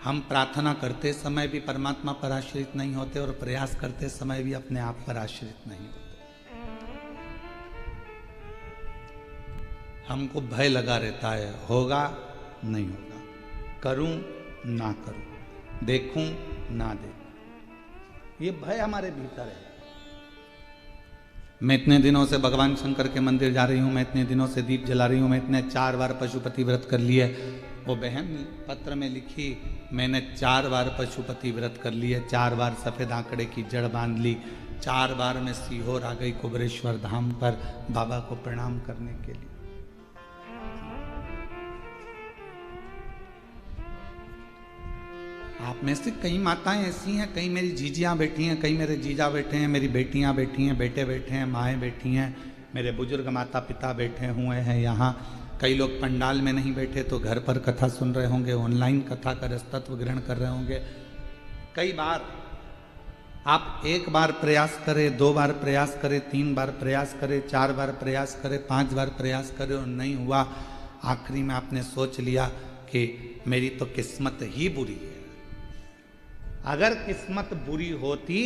हम प्रार्थना करते समय भी परमात्मा पर आश्रित नहीं होते और प्रयास करते समय भी अपने आप पर आश्रित नहीं होते। हमको भय लगा रहता है, होगा नहीं होगा, करूं ना करूं, देखूं ना देखूं, ये भय हमारे भीतर है। मैं इतने दिनों से भगवान शंकर के मंदिर जा रही हूं, मैं इतने दिनों से दीप जला रही हूं, मैं इतने 4 बार पशुपति व्रत कर लिए। वो बहन पत्र में लिखी, मैंने 4 बार पशुपति व्रत कर लिए, 4 बार सफेद आंकड़े की जड़ बांध ली, 4 बार मैं सीहोर आ गई कुबरेश्वर धाम पर बाबा को प्रणाम करने के लिए। आप में से कई माताएं ऐसी हैं, कई मेरी जीजियां बैठी हैं, कई मेरे जीजा बैठे हैं, मेरी बेटियां बैठी हैं, बेटे बैठे हैं, माएँ बैठी हैं, मेरे बुजुर्ग माता पिता बैठे हुए हैं यहाँ। कई लोग पंडाल में नहीं बैठे तो घर पर कथा सुन रहे होंगे, ऑनलाइन कथा का रसतत्व ग्रहण कर रहे होंगे। कई बार आप 1 बार प्रयास करें, 2 बार प्रयास करें, 3 बार प्रयास करें, 4 बार प्रयास करें, 5 बार प्रयास करें और नहीं हुआ। आखिरी में आपने सोच लिया कि मेरी तो किस्मत ही बुरी है। अगर किस्मत बुरी होती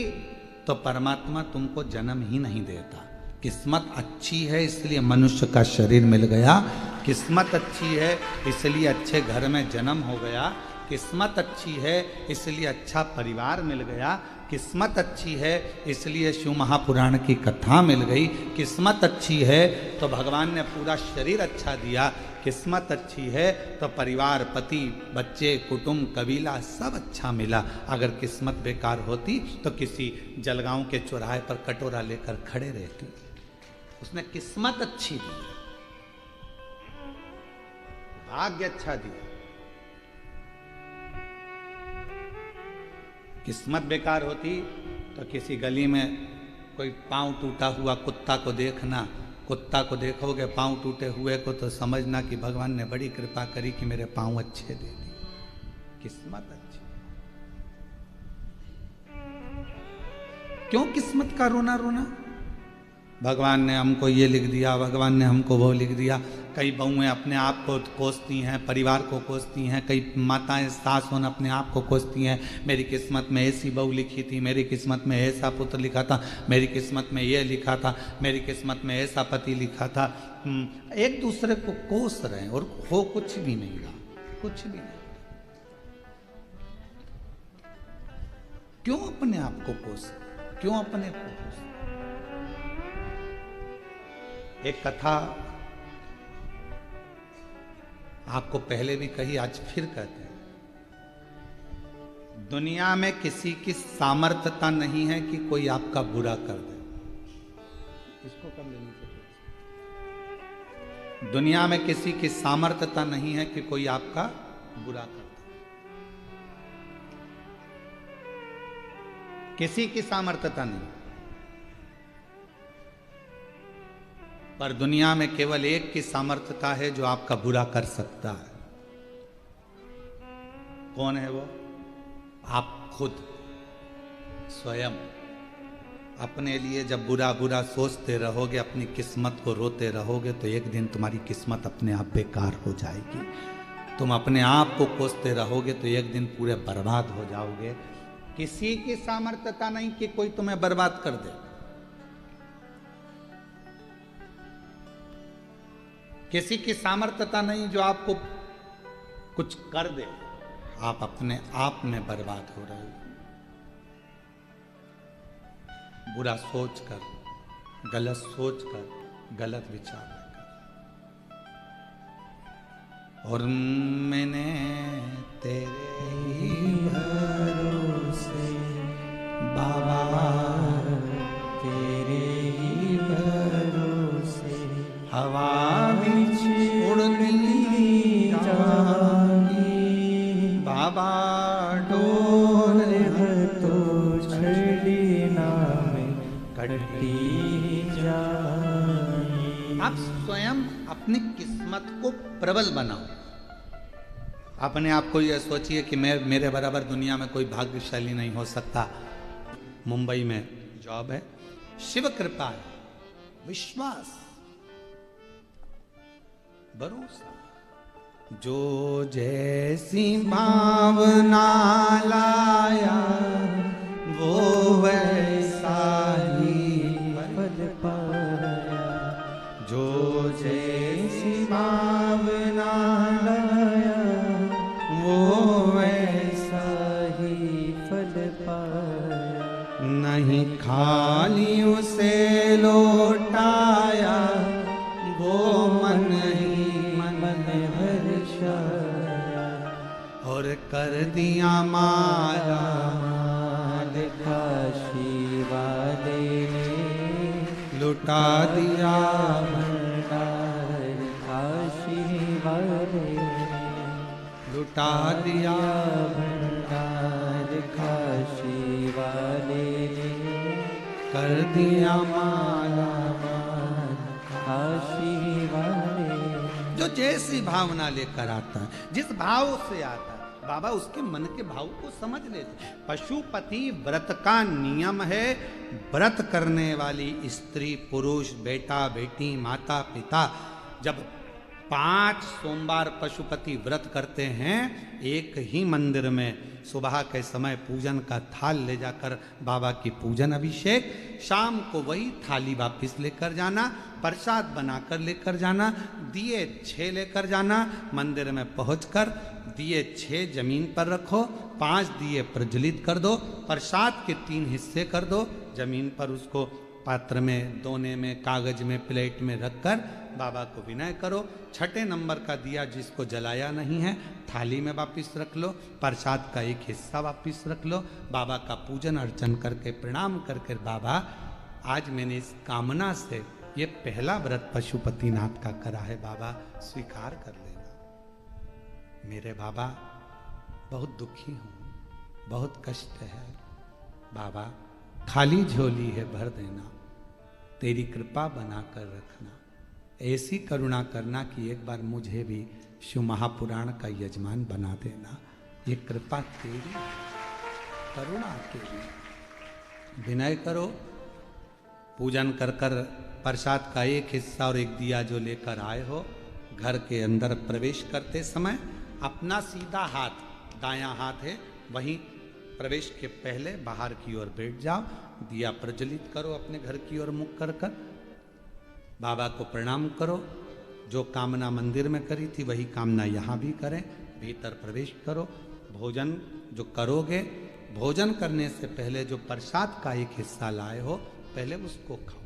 तो परमात्मा तुमको जन्म ही नहीं देता। किस्मत अच्छी है इसलिए मनुष्य का शरीर मिल गया, किस्मत अच्छी है इसलिए अच्छे घर में जन्म हो गया, किस्मत अच्छी है इसलिए अच्छा परिवार मिल गया, किस्मत अच्छी है इसलिए शिव महापुराण की कथा मिल गई, किस्मत अच्छी है तो भगवान ने पूरा शरीर अच्छा दिया, किस्मत अच्छी है तो परिवार, पति, बच्चे, कुटुंब, कबीला सब अच्छा मिला। अगर किस्मत बेकार होती तो किसी जलगांव के चौराहे पर कटोरा लेकर खड़े रहती। उसने किस्मत अच्छी दी, भाग्य अच्छा दिया। किस्मत बेकार होती तो किसी गली में कोई पांव टूटा हुआ कुत्ता को देखना, कुत्ता को देखोगे पांव टूटे हुए को तो समझना कि भगवान ने बड़ी कृपा करी कि मेरे पांव अच्छे दे दिए। किस्मत अच्छी। क्यों किस्मत का रोना रोना? भगवान ने हमको ये लिख दिया, भगवान ने हमको वो लिख दिया। कई बहुएं अपने आप को कोसती हैं, परिवार को कोसती हैं, कई माताएं सास होन अपने आप को कोसती हैं। मेरी किस्मत में ऐसी बहू लिखी थी, मेरी किस्मत में ऐसा पुत्र लिखा था, मेरी किस्मत में ये लिखा था, मेरी किस्मत में ऐसा पति लिखा था। एक दूसरे को कोस रहे हैं और हो कुछ भी नहीं रहा, कुछ भी नहीं। क्यों अपने आप को कोस, क्यों अपने को कोस? एक कथा आपको पहले भी कही, आज फिर कहते हैं। दुनिया में किसी की सामर्थ्यता नहीं है कि कोई आपका बुरा कर दे। इसको कब लेनी चाहिए? दुनिया में किसी की सामर्थ्यता नहीं है कि कोई आपका बुरा कर दे। किसी की सामर्थ्यता नहीं, पर दुनिया में केवल एक की सामर्थ्यता है जो आपका बुरा कर सकता है। कौन है वो? आप खुद स्वयं। अपने लिए जब बुरा बुरा सोचते रहोगे, अपनी किस्मत को रोते रहोगे, तो एक दिन तुम्हारी किस्मत अपने आप बेकार हो जाएगी। तुम अपने आप को कोसते रहोगे तो एक दिन पूरे बर्बाद हो जाओगे। किसी की सामर्थ्यता नहीं कि कोई तुम्हें बर्बाद कर दे। किसी की सामर्थ्यता नहीं जो आपको कुछ कर दे। आप अपने आप में बर्बाद हो रहे हो। बुरा सोचकर, गलत सोचकर, गलत विचार लेकर। और मैंने तेरे ही भरोसे बाबा, तेरे ही भरोसे हवा बिच उड़नी जागी बाबा डोर तो छड़ी नाम कटी जागी। आप स्वयं अपनी किस्मत को प्रबल बनाओ। अपने आप को यह सोचिए कि मैं, मेरे बराबर दुनिया में कोई भाग्यशाली नहीं हो सकता। मुंबई में जॉब है, शिव कृपा है, विश्वास, भरोसा। जो जैसी भावना लाया वो वैसा ही फल पाया। जो जैसी भावना लाया वो वैसा ही फल पाया। नहीं खाली उसे लौटाया वो मन ही मन हर्षाया। और कर दिया माया माल काशी वाले ने लुटा दिया भंडार काशी वाले ने लुटा दिया भंडार काशी वाले ने कर दिया माला। काशी वाले। जो जैसी भावना लेकर आता है, जिस भाव से आता है, बाबा उसके मन के भाव को समझ लेते। पशुपति व्रत का नियम है। व्रत करने वाली स्त्री, पुरुष, बेटा, बेटी, माता, पिता जब 5 सोमवार पशुपति व्रत करते हैं, एक ही मंदिर में सुबह के समय पूजन का थाल ले जाकर बाबा की पूजन अभिषेक, शाम को वही थाली वापस लेकर जाना, प्रसाद बनाकर लेकर जाना, दिए 6 लेकर जाना, मंदिर में पहुंचकर दिए 6 जमीन पर रखो, 5 दिए प्रज्वलित कर दो, प्रसाद के 3 हिस्से कर दो, जमीन पर उसको पात्र में, दोने में, कागज में, प्लेट में रखकर बाबा को विनय करो। 6ठे नंबर का दिया जिसको जलाया नहीं है थाली में वापिस रख लो, प्रसाद का एक हिस्सा वापिस रख लो, बाबा का पूजन अर्चन करके प्रणाम करके, बाबा आज मैंने इस कामना से ये पहला व्रत पशुपतिनाथ का करा है, बाबा स्वीकार कर लेना। मेरे बाबा बहुत दुखी हूँ, बहुत कष्ट है, बाबा खाली झोली है भर देना, तेरी कृपा बनाकर रखना, ऐसी करुणा करना कि एक बार मुझे भी शिव महापुराण का यजमान बना देना। ये कृपा तेरी, करुणा तेरी। विनय करो, पूजन कर कर प्रसाद का एक हिस्सा और एक दिया जो लेकर आए हो, घर के अंदर प्रवेश करते समय अपना सीधा हाथ, दायां हाथ है, वहीं प्रवेश के पहले बाहर की ओर बैठ जाओ, दिया प्रज्वलित करो, अपने घर की ओर मुख कर कर बाबा को प्रणाम करो। जो कामना मंदिर में करी थी वही कामना यहाँ भी करें। भीतर प्रवेश करो, भोजन जो करोगे, भोजन करने से पहले जो प्रसाद का एक हिस्सा लाए हो पहले उसको खाओ,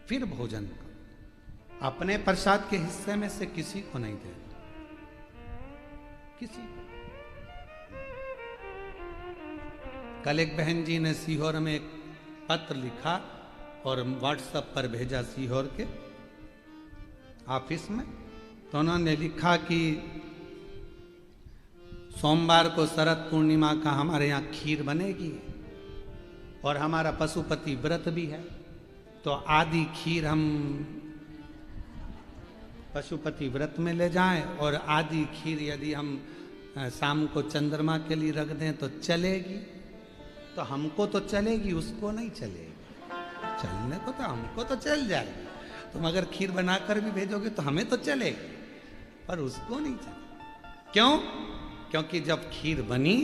फिर भोजन करो। अपने प्रसाद के हिस्से में से किसी को नहीं देना, किसी को। कल एक बहन जी ने सीहोर में एक पत्र लिखा और व्हाट्सएप पर भेजा सीहोर के ऑफिस में, तो उन्होंने लिखा कि सोमवार को शरद पूर्णिमा का हमारे यहाँ खीर बनेगी, और हमारा पशुपति व्रत भी है, तो आधी खीर हम पशुपति व्रत में ले जाएं और आधी खीर यदि हम शाम को चंद्रमा के लिए रख दें तो चलेगी। तो हमको तो चलेगी, उसको नहीं चलेगी। चलने को तो हमको तो चल जाएगी, तुम अगर खीर बनाकर भी भेजोगे तो हमें तो चलेगी, पर उसको नहीं चलेगी। क्यों? क्योंकि जब खीर बनी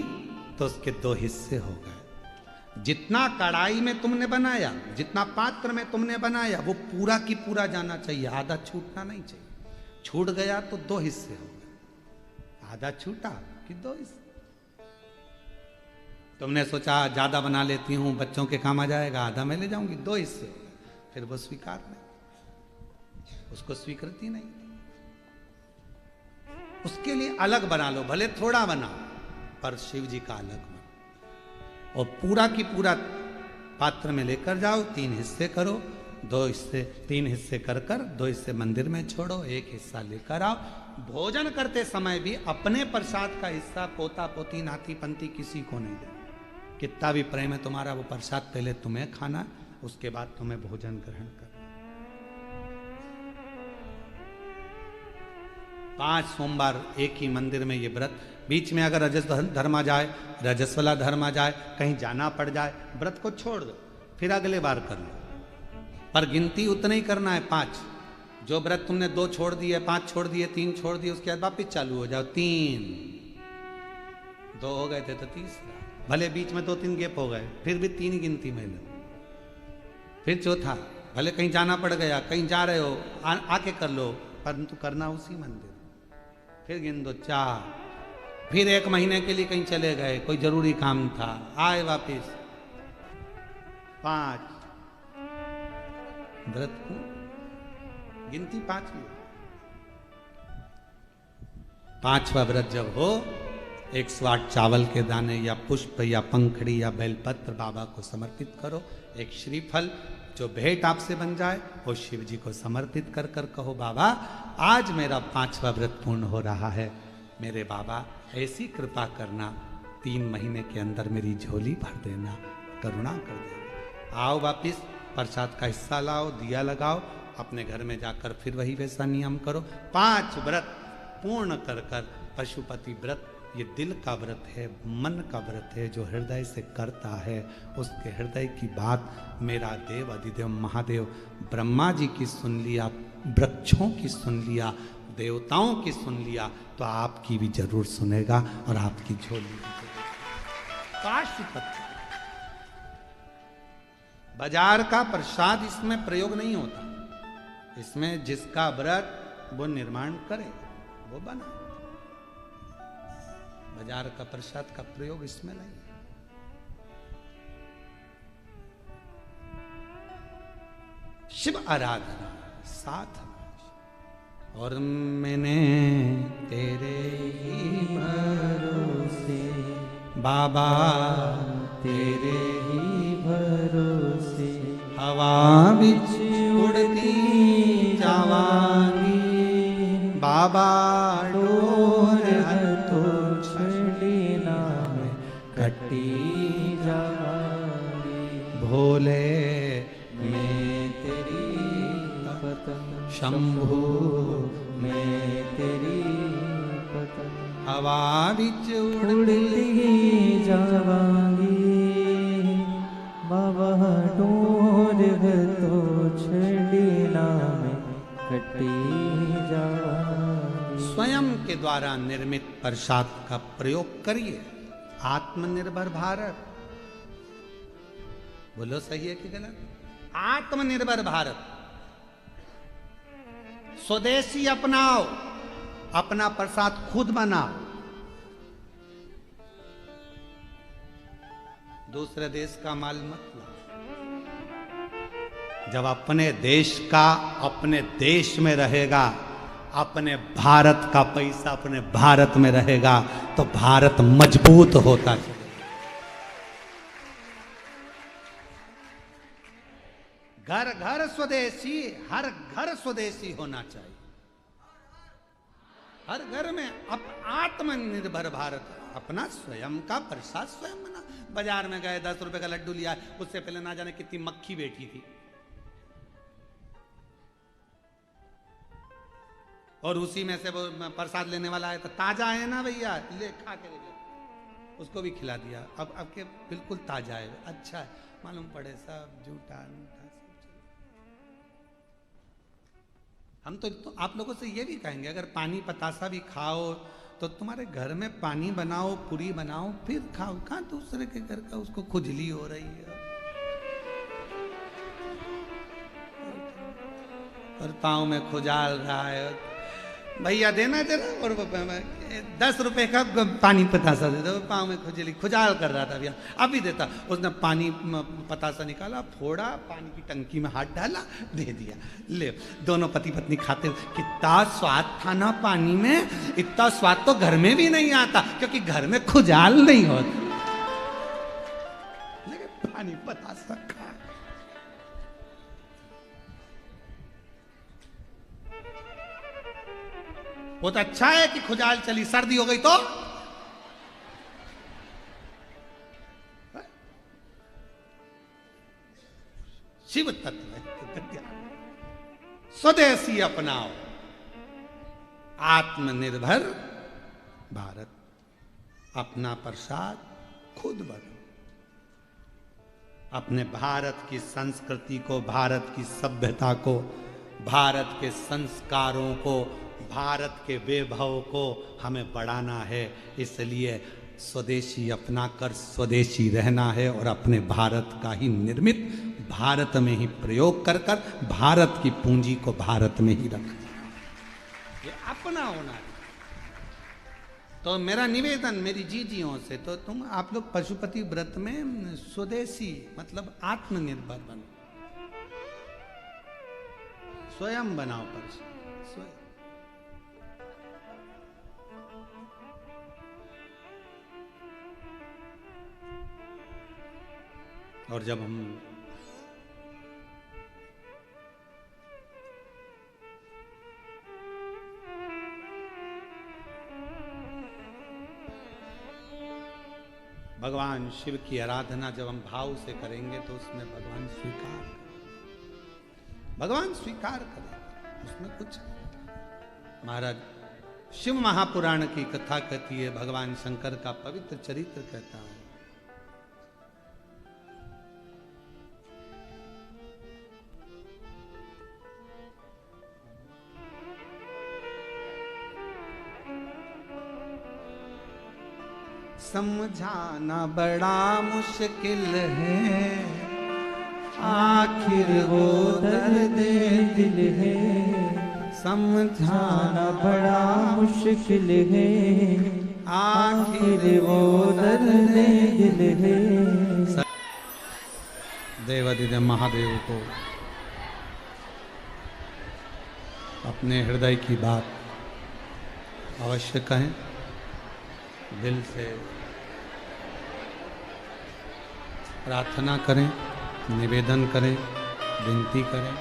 तो उसके दो हिस्से हो गए। जितना कढ़ाई में तुमने बनाया, जितना पात्र में तुमने बनाया, वो पूरा की पूरा जाना चाहिए, आधा छूटना नहीं चाहिए। छूट गया तो दो हिस्से हो गए, आधा छूटा कि दो हिस्से। तुमने सोचा ज्यादा बना लेती हूं, बच्चों के काम आ जाएगा, आधा मैं ले जाऊंगी, दो हिस्से हो गए। फिर वो स्वीकार नहीं, उसको स्वीकृति नहीं। उसके लिए अलग बना लो, भले थोड़ा बनाओ, पर शिव जी का अलग बनो। और पूरा की पूरा पात्र में लेकर जाओ, 3 हिस्से करो, 2 हिस्से 3 हिस्से कर कर 2 हिस्से मंदिर में छोड़ो, 1 हिस्सा लेकर आओ। भोजन करते समय भी अपने प्रसाद का हिस्सा पोता पोती नाती पंती किसी को नहीं दे। कितना भी प्रेम है तुम्हारा, वो प्रसाद पहले तुम्हें खाना, उसके बाद तुम्हें भोजन ग्रहण करना। 5 सोमवार एक ही मंदिर में ये व्रत। बीच में अगर रजस धर्म आ जाए, रजस वाला धर्म आ जाए, कहीं जाना पड़ जाए, व्रत को छोड़ दो, फिर अगले बार कर लो। पर गिनती उतना ही करना है, 5। जो व्रत तुमने 2 छोड़ दिए, 5 छोड़ दिए, 3 छोड़ दिए, उसके बाद वापिस चालू हो जाओ। 3 2 हो गए थे तो तीसरा, भले बीच में 2-3 गैप हो गए, फिर भी 3 गिनती में लो। फिर चौथा, भले कहीं जाना पड़ गया, कहीं जा रहे हो, आके कर लो, परंतु करना उसी मंदिर। फिर गिन दो 4। फिर 1 महीने के लिए कहीं चले गए, कोई जरूरी काम था, आए वापिस 5। व्रत को गिनती 5 की। 5वां व्रत जब हो, 108 चावल के दाने या पुष्प या पंखड़ी या बेलपत्र बाबा को समर्पित करो। एक श्रीफल जो भेंट आपसे बन जाए वो शिव जी को समर्पित कर कर कहो, बाबा आज मेरा 5वां व्रत पूर्ण हो रहा है, मेरे बाबा ऐसी कृपा करना, 3 महीने के अंदर मेरी झोली भर देना, करुणा कर देना। आओ वापिस प्रसाद का हिस्सा लाओ, दिया लगाओ, अपने घर में जाकर फिर वही वैसा नियम करो। 5 व्रत पूर्ण कर कर पशुपति व्रत, ये दिल का व्रत है, मन का व्रत है, जो हृदय से करता है उसके हृदय की बात मेरा देव अधिदेव महादेव ब्रह्मा जी की सुन लिया, वृक्षों की सुन लिया, देवताओं की सुन लिया, तो आपकी भी जरूर सुनेगा और आपकी झोली भी जरूर। काशीपत्र बाजार का प्रसाद इसमें प्रयोग नहीं होता, इसमें जिसका व्रत वो निर्माण करे वो बना। बाजार का प्रसाद का प्रयोग इसमें नहीं है। शिव आराधना साथ, और मैंने तेरे ही भरोसे बाबा, तेरे ही भरोसे हवा बिच उड़ती जावांगी, बाबा डोर तो छड़ी नाम कटी जावांगी, भोले मैं तेरी पतंग, शंभू मैं तेरी पतंग, हवा बिच उड़ती जावांगी, बाबा डोर तो छड़ी नाम कटी जावांगी। स्वयं के द्वारा निर्मित प्रसाद का प्रयोग करिए। आत्मनिर्भर भारत, बोलो सही है कि गलत? आत्मनिर्भर भारत, स्वदेशी अपनाओ, अपना प्रसाद खुद बनाओ, दूसरे देश का माल मत लाओ। जब अपने देश का अपने देश में रहेगा, अपने भारत का पैसा अपने भारत में रहेगा, तो भारत मजबूत होता चलेगा। घर घर स्वदेशी, हर घर स्वदेशी होना चाहिए। हर घर में आत्मनिर्भर भारत, अपना स्वयं का प्रसाद स्वयं बना। बाजार में गए 10 रुपए का लड्डू लिया, उससे पहले ना जाने कितनी मक्खी बैठी थी, और उसी में से वो प्रसाद लेने वाला है तो ताजा है ना भैया, ले खा के ले, उसको भी खिला दिया। अब के बिल्कुल ताजा है, अच्छा है, मालूम पड़े सब झूठा मीठा सब। हम तो आप लोगों से ये भी कहेंगे, अगर पानी पतासा भी खाओ तो तुम्हारे घर में पानी बनाओ, पूरी बनाओ, फिर खाओ। कहाँ दूसरे के घर का उसको खुजली हो रही है और पाँव में खुजाल रहा है, भैया देना जरा, और 10 रुपए का पानी पतासा दे दो, पाँव में खुजली खुजाल कर रहा था भैया, अभी देता। उसने पानी पतासा निकाला, फोड़ा, पानी की टंकी में हाथ डाला, दे दिया, ले। दोनों पति पत्नी खाते, कितना स्वाद था ना पानी में, इतना स्वाद तो घर में भी नहीं आता, क्योंकि घर में खुजाल नहीं होता। लेकिन पानी पतासा खा, वो तो अच्छा है कि खुजाल चली, सर्दी हो गई तो शिव तत्व है। स्वदेशी अपनाओ, आत्मनिर्भर भारत, अपना प्रसाद खुद बनो। अपने भारत की संस्कृति को, भारत की सभ्यता को, भारत के संस्कारों को, भारत के वैभव को हमें बढ़ाना है। इसलिए स्वदेशी अपना कर स्वदेशी रहना है और अपने भारत का ही निर्मित, भारत में ही प्रयोग कर कर भारत की पूंजी को भारत में ही रखना, ये अपना होना है। तो मेरा निवेदन मेरी जीजियों से, तो तुम आप लोग पशुपति व्रत में स्वदेशी मतलब आत्मनिर्भर बनो, स्वयं बनाओ पशु, स्वयं। और जब हम भगवान शिव की आराधना जब हम भाव से करेंगे तो उसमें भगवान स्वीकार करेगा, उसमें कुछ। महाराज शिव महापुराण की कथा कहती है, भगवान शंकर का पवित्र चरित्र कहता है। समझाना बड़ा मुश्किल है, आखिर वो दर्द दिल है। समझाना बड़ा मुश्किल है, आखिर वो दर्द दिल है। देवादिदेव महादेव को अपने हृदय की बात अवश्य कहें, दिल से प्रार्थना करें, निवेदन करें, विनती करें।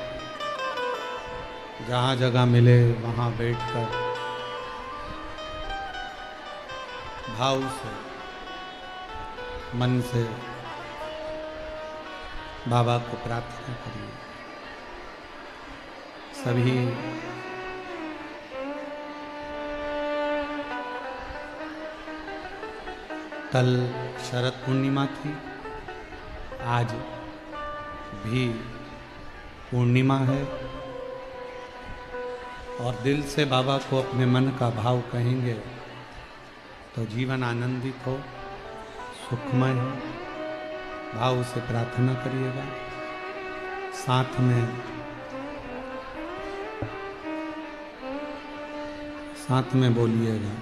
जहाँ जगह मिले वहाँ बैठकर भाव से, मन से बाबा को प्रार्थना करिए। सभी कल शरद पूर्णिमा थी, आज भी पूर्णिमा है, और दिल से बाबा को अपने मन का भाव कहेंगे तो जीवन आनंदित हो, सुखमय हो। भाव से प्रार्थना करिएगा, साथ में बोलिएगा।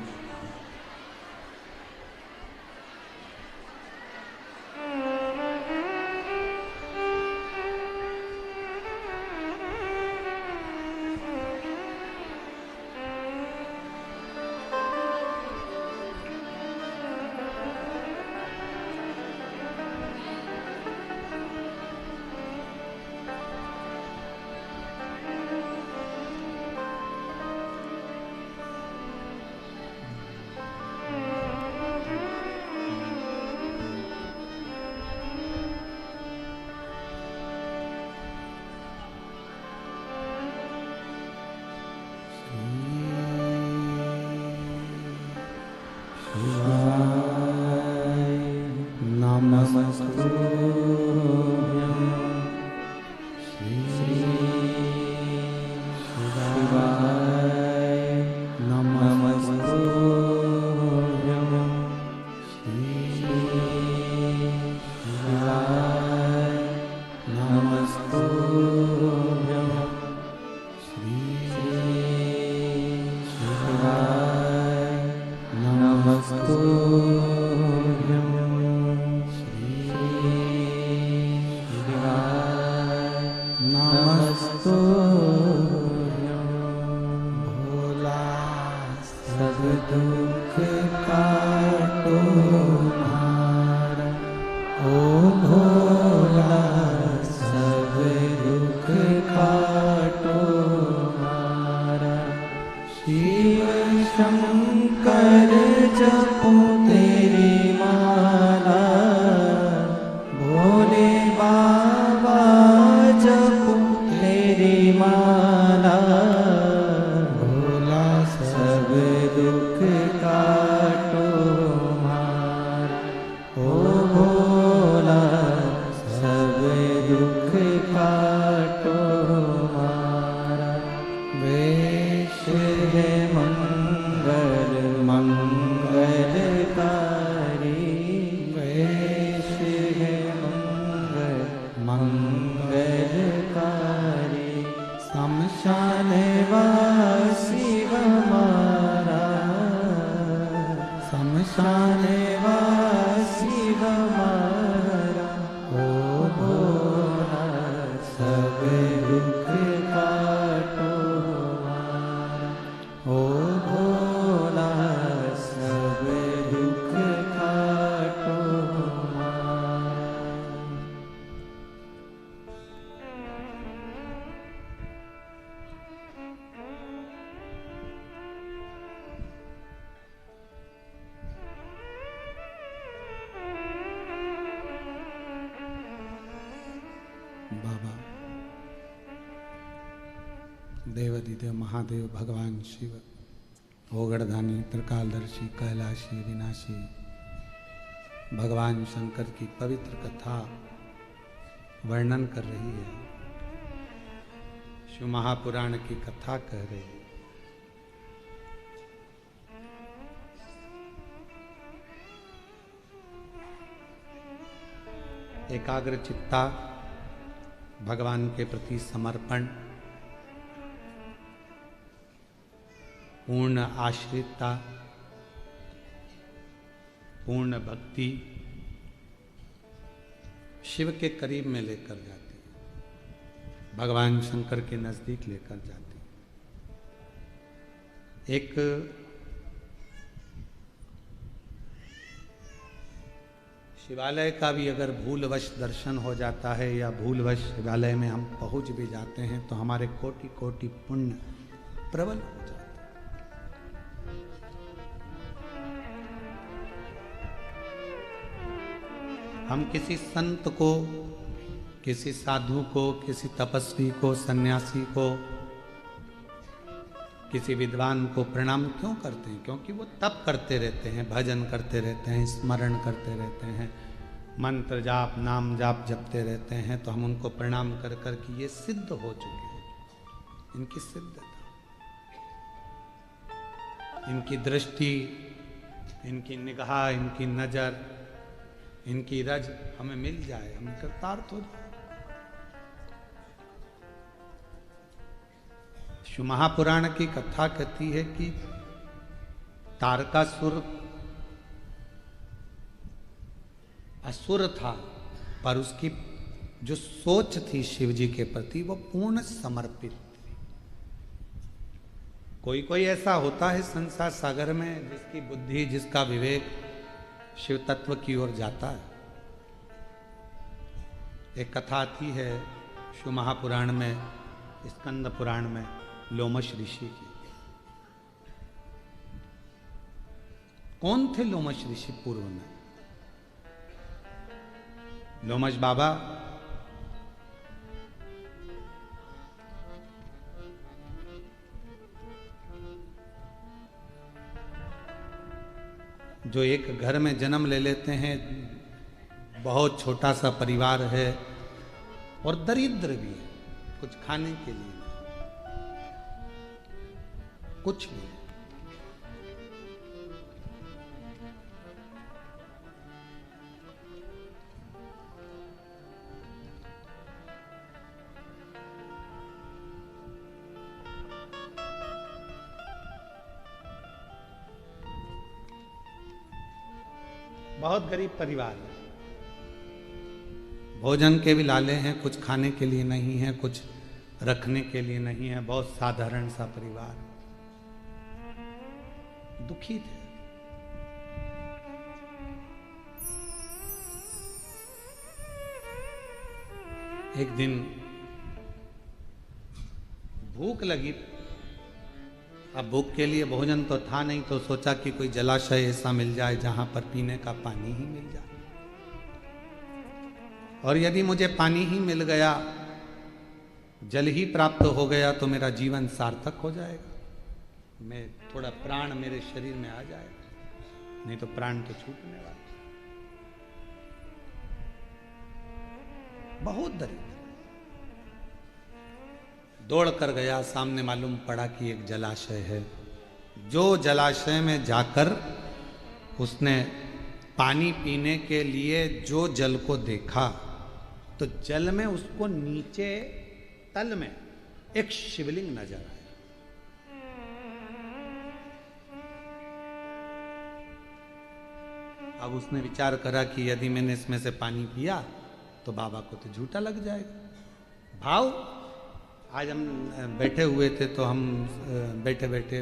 बार जपूं तेरी माला, भोले बाबा जपूं तेरी माला, भोला सब दुख काटो हमारा, ओ भोला सब दुख काटो हमारा। वेश है मंगल मंगलकारी, वेश है मंगल मंगलकारी, शमशान वासी हमारा, शमशान वासी हमारा, ओ भोला सब दुख काटो हमारा, ओ भोला सब दुख काटो हमारा। बाबा देवाधिदेव महादेव भगवान शिव, ओगड़धानी, त्रिकालदर्शी, कैलाशी, विनाशी भगवान शंकर की पवित्र कथा वर्णन कर रही है। शिव महापुराण की कथा कह रही है। एकाग्र चित्ता, भगवान के प्रति समर्पण, पूर्ण आश्रितता, पूर्ण भक्ति शिव के करीब में लेकर जाती है, भगवान शंकर के नजदीक लेकर जाती है। एक शिवालय का भी अगर भूलवश दर्शन हो जाता है या भूलवश शिवालय में हम पहुंच भी जाते हैं तो हमारे कोटि कोटि पुण्य प्रबल हो जाते हैं। हम किसी संत को, किसी साधु को, किसी तपस्वी को, सन्यासी को, किसी विद्वान को प्रणाम क्यों करते हैं? क्योंकि वो तप करते रहते हैं, भजन करते रहते हैं, स्मरण करते रहते हैं, मंत्र जाप, नाम जाप जपते रहते हैं। तो हम उनको प्रणाम कर कर कि ये सिद्ध हो चुके हैं, इनकी सिद्धता, इनकी दृष्टि, इनकी निगाह, इनकी नजर, इनकी रज हमें मिल जाए, हम कृतार्थ हो जाए। शिव महापुराण की कथा कहती है कि तारकासुर असुर था, पर उसकी जो सोच थी शिव जी के प्रति वो पूर्ण समर्पित थी। कोई कोई ऐसा होता है संसार सागर में जिसकी बुद्धि, जिसका विवेक शिव तत्व की ओर जाता है। एक कथा आती है शिव महापुराण में, स्कंद पुराण में, लोमश ऋषि की। कौन थे लोमश ऋषि पूर्व में? लोमश बाबा जो एक घर में जन्म ले लेते हैं, बहुत छोटा सा परिवार है और दरिद्र भी है, कुछ खाने के लिए नहीं, कुछ भी नहीं। बहुत गरीब परिवार है, भोजन के भी लाले हैं, कुछ खाने के लिए नहीं है, कुछ रखने के लिए नहीं है, बहुत साधारण सा परिवार, दुखी थे। एक दिन भूख लगी, अब भूख के लिए भोजन तो था नहीं, तो सोचा कि कोई जलाशय ऐसा मिल जाए जहां पर पीने का पानी ही मिल जाए। और यदि मुझे पानी ही मिल गया, जल ही प्राप्त हो गया, तो मेरा जीवन सार्थक हो जाएगा। मैं थोड़ा प्राण मेरे शरीर में आ जाएगा, नहीं तो प्राण तो छूटने वाला। बहुत दरिद्र दौड़ कर गया, सामने मालूम पड़ा कि एक जलाशय है। जो जलाशय में जाकर उसने पानी पीने के लिए जो जल को देखा, तो जल में उसको नीचे तल में एक शिवलिंग नजर आया। अब उसने विचार करा कि यदि मैंने इसमें से पानी पिया तो बाबा को तो झूठा लग जाएगा। भाव आज हम बैठे हुए थे, तो हम बैठे बैठे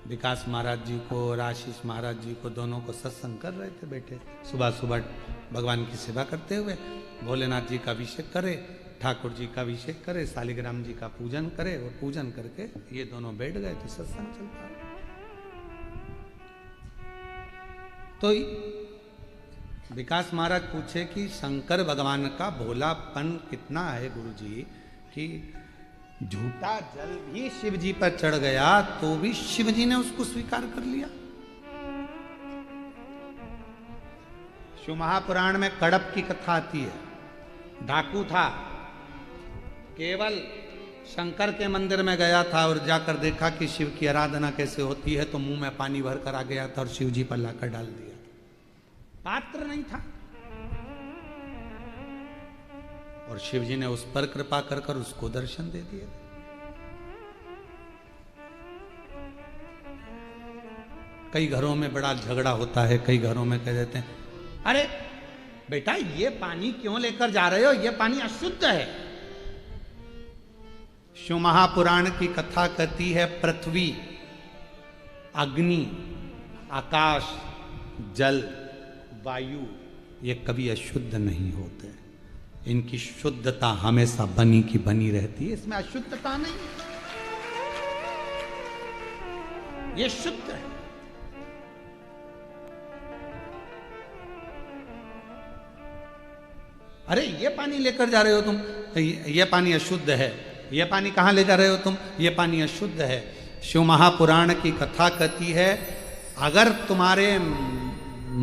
विकास महाराज जी को और आशीष महाराज जी को, दोनों को सत्संग कर रहे थे बैठे। सुबह सुबह भगवान की सेवा करते हुए भोलेनाथ जी का अभिषेक करे, ठाकुर जी का अभिषेक करे, शालिग्राम जी का पूजन करे, और पूजन करके ये दोनों बैठ गए तो सत्संग चलता है। तो विकास महाराज पूछे कि शंकर भगवान का भोलापन कितना है गुरुजी, कि झूठा जल भी शिव जी पर चढ़ गया तो भी शिव जी ने उसको स्वीकार कर लिया। शिव महापुराण में कड़प की कथा आती है। डाकू था, केवल शंकर के मंदिर में गया था और जाकर देखा कि शिव की आराधना कैसे होती है, तो मुंह में पानी भर कर आ गया था और शिव जी पर लाकर डाल दिया। पात्र नहीं था, और शिव जी ने उस पर कृपा कर कर उसको दर्शन दे दिए। कई घरों में बड़ा झगड़ा होता है, कई घरों में कह देते हैं, अरे बेटा ये पानी क्यों लेकर जा रहे हो, ये पानी अशुद्ध है। शिव महापुराण की कथा कहती है, पृथ्वी, अग्नि, आकाश, जल, वायु, ये कभी अशुद्ध नहीं होते। इनकी शुद्धता हमेशा बनी की बनी रहती है, इसमें अशुद्धता नहीं, ये शुद्ध है। अरे ये पानी लेकर जा रहे हो तुम, ये पानी अशुद्ध है। ये पानी कहां ले जा रहे हो तुम, ये पानी अशुद्ध है। शिव महापुराण की कथा कहती है, अगर तुम्हारे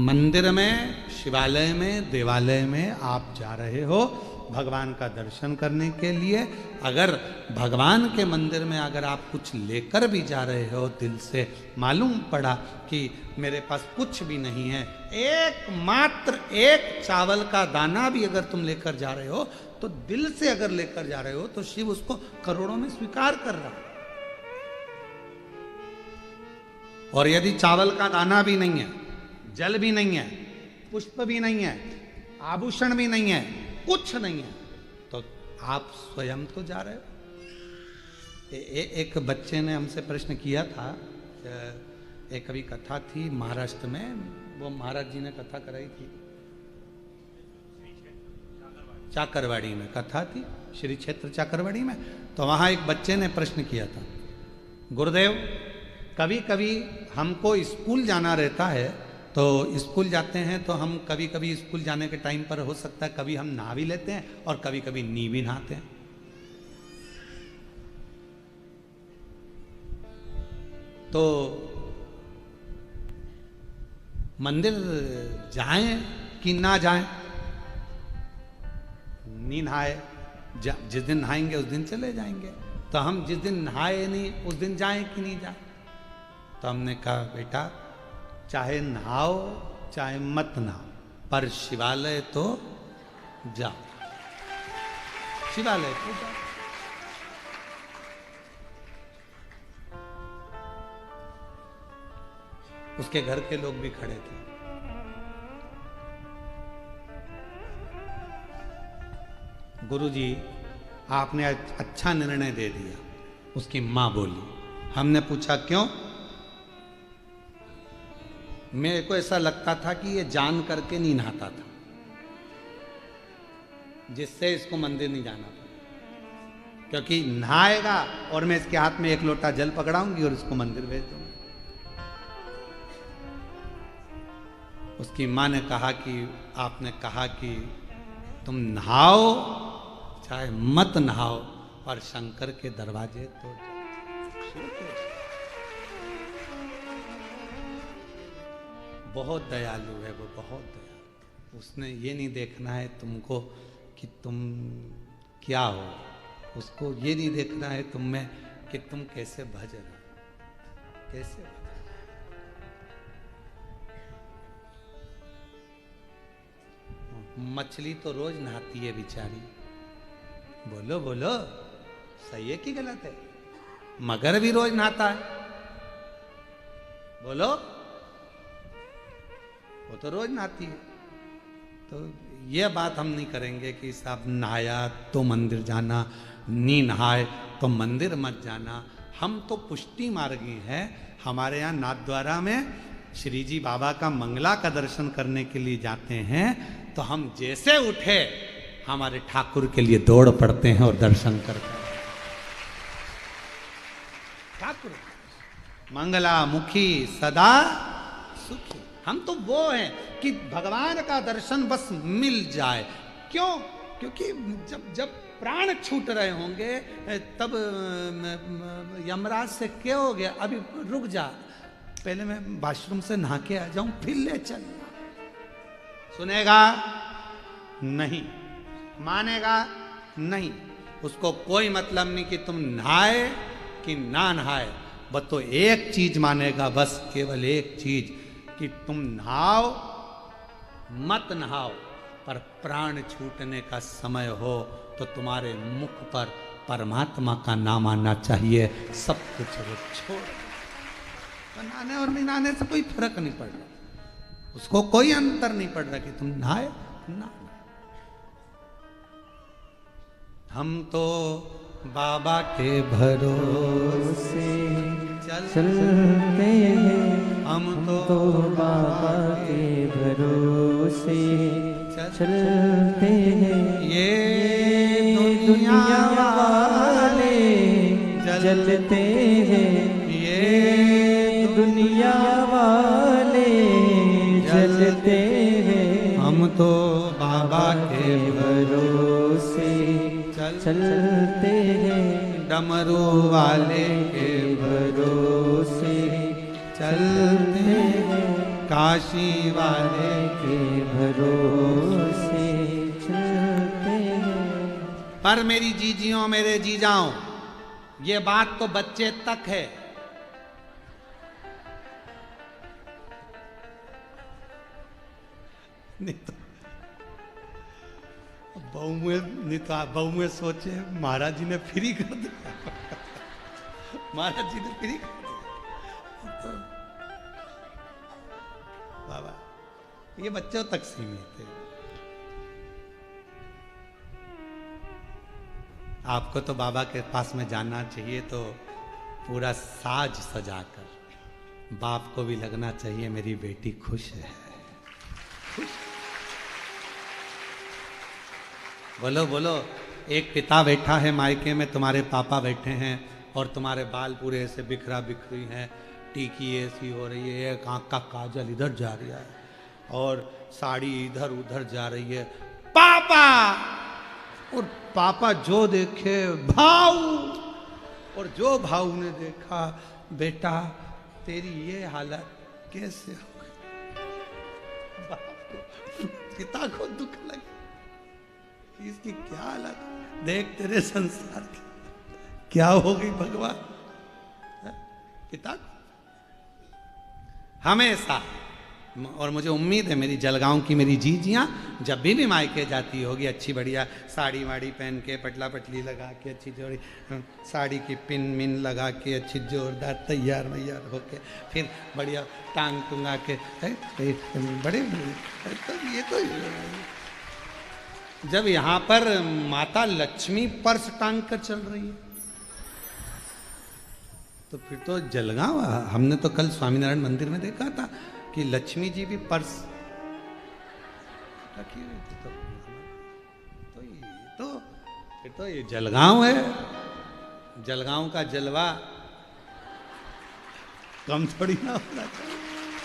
मंदिर में, शिवालय में, देवालय में आप जा रहे हो भगवान का दर्शन करने के लिए, अगर भगवान के मंदिर में अगर आप कुछ लेकर भी जा रहे हो, दिल से मालूम पड़ा कि मेरे पास कुछ भी नहीं है, एकमात्र एक चावल का दाना भी अगर तुम लेकर जा रहे हो, तो दिल से अगर लेकर जा रहे हो, तो शिव उसको करोड़ों में स्वीकार कर रहा है। और यदि चावल का दाना भी नहीं है, जल भी नहीं है, पुष्प भी नहीं है, आभूषण भी नहीं है, कुछ नहीं है, तो आप स्वयं तो जा रहे हो। एक बच्चे ने हमसे प्रश्न किया था, एक कभी कथा थी महाराष्ट्र में, वो महाराज जी ने कथा कराई थी, चाकरवाड़ी में कथा थी, श्री क्षेत्र चाकरवाड़ी में। तो वहां एक बच्चे ने प्रश्न किया था, गुरुदेव कभी कभी हमको स्कूल जाना रहता है, तो स्कूल जाते हैं तो हम कभी कभी स्कूल जाने के टाइम पर हो सकता है कभी हम नहा भी लेते हैं और कभी कभी नी भी नहाते हैं। तो मंदिर जाएं कि ना जाएं, नी नहाए, जिस दिन नहाएंगे उस दिन चले जाएंगे। तो हम जिस दिन नहाए नहीं उस दिन जाएं कि नहीं जाएं। तो हमने कहा बेटा चाहे नहाओ चाहे मत नहाओ, पर शिवालय तो जाओ, शिवालय तो जाओ। उसके घर के लोग भी खड़े थे। गुरुजी आपने अच्छा निर्णय दे दिया, उसकी मां बोली। हमने पूछा क्यों? मेरे को ऐसा लगता था कि ये जान करके नहीं नहाता था, जिससे इसको मंदिर नहीं जाना था, क्योंकि नहाएगा और मैं इसके हाथ में एक लोटा जल पकड़ाऊंगी और इसको मंदिर भेज दूंगी। उसकी माँ ने कहा कि आपने कहा कि तुम नहाओ चाहे मत नहाओ और शंकर के दरवाजे तोड़ जाओ। बहुत दयालु है वो, बहुत दयालु। उसने ये नहीं देखना है तुमको कि तुम क्या हो, उसको ये नहीं देखना है तुम में कि तुम कैसे भज रहे हो, कैसे भज। मछली तो रोज नहाती है बेचारी, बोलो बोलो सही है कि गलत है? मगर भी रोज नहाता है, बोलो, वो तो रोज नहाती है। तो ये बात हम नहीं करेंगे कि साहब नहाया तो मंदिर जाना, नहीं नहाए तो मंदिर मत जाना। हम तो पुष्टि मार्गी हैं। हमारे यहाँ नाथद्वारा में श्री जी बाबा का मंगला का दर्शन करने के लिए जाते हैं, तो हम जैसे उठे हमारे ठाकुर के लिए दौड़ पड़ते हैं और दर्शन करते हैं। ठाकुर मंगला मुखी सदा सुखी। हम तो वो हैं कि भगवान का दर्शन बस मिल जाए। क्यों? क्योंकि जब प्राण छूट रहे होंगे तब यमराज से क्या हो गया, अभी रुक जा, पहले मैं वॉशरूम से नहा के आ जाऊं फिर ले चल। सुनेगा नहीं, मानेगा नहीं। उसको कोई मतलब नहीं कि तुम नहाए कि ना नहाए, बस तो एक चीज मानेगा, बस केवल एक चीज कि तुम नहाओ मत नहाओ, पर प्राण छूटने का समय हो तो तुम्हारे मुख पर परमात्मा का नाम आना चाहिए। सब कुछ वो छोड़, तो नहाने और नहीं नहाने से कोई फर्क नहीं पड़ रहा, उसको कोई अंतर नहीं पड़ रहा कि तुम नहाए ना। हम तो बाबा के भरोसे चलते हैं, हम तो बाबा के भरोसे चलते हैं। ये दुनिया वाले जलते हैं, ये दुनिया वाले जलते हैं। हम तो बाबा के भरोसे चलते हैं, डमरू वाले के भरोसे चलते हैं, काशी वाले के भरोसे चलते हैं। पर मेरी जीजियों मेरे जीजाओं, ये बात तो बच्चे तक है। नहीं तो बहू में सोचे महाराज जी ने फ्री कर दिया, महाराज जी ने फ्री कर दिया। तो बाबा ये बच्चों तक सीमित है। आपको तो बाबा के पास में जाना चाहिए तो पूरा साज सजाकर, बाप को भी लगना चाहिए मेरी बेटी खुश है, खुश। बोलो बोलो, एक पिता बैठा है मायके में, तुम्हारे पापा बैठे हैं और तुम्हारे बाल पूरे ऐसे बिखरा बिखरी हैं, टीकी ऐसी हो रही है, एक आँख का काजल इधर जा रहा है और साड़ी इधर उधर जा रही है। पापा, और पापा जो देखे भाऊ, और जो भाऊ ने देखा बेटा तेरी ये हालत कैसे हो गई। बाप को, पिता को दुख लगे, इसकी क्या हालत, देख तेरे संसार की क्या हो गई भगवान। पिता हमेशा, और मुझे उम्मीद है मेरी जलगांव की मेरी जीजियां जब भी मायके जाती होगी अच्छी बढ़िया साड़ी वाड़ी पहन के, पटला पटली लगा के, अच्छी जोड़ी साड़ी की पिन मिन लगा के, अच्छी जोरदार तैयार वैयार होके, फिर बढ़िया टांग टूंगा के बड़े, तो ये तो जब यहाँ पर माता लक्ष्मी पर्स टांग कर चल रही है तो फिर तो जलगांव। हमने तो कल स्वामीनारायण मंदिर में देखा था कि लक्ष्मी जी भी पर्स रखी हुई थी। तो फिर तो ये जलगांव है। जलगांव का जलवा कम थोड़ी ना होना चाहिए।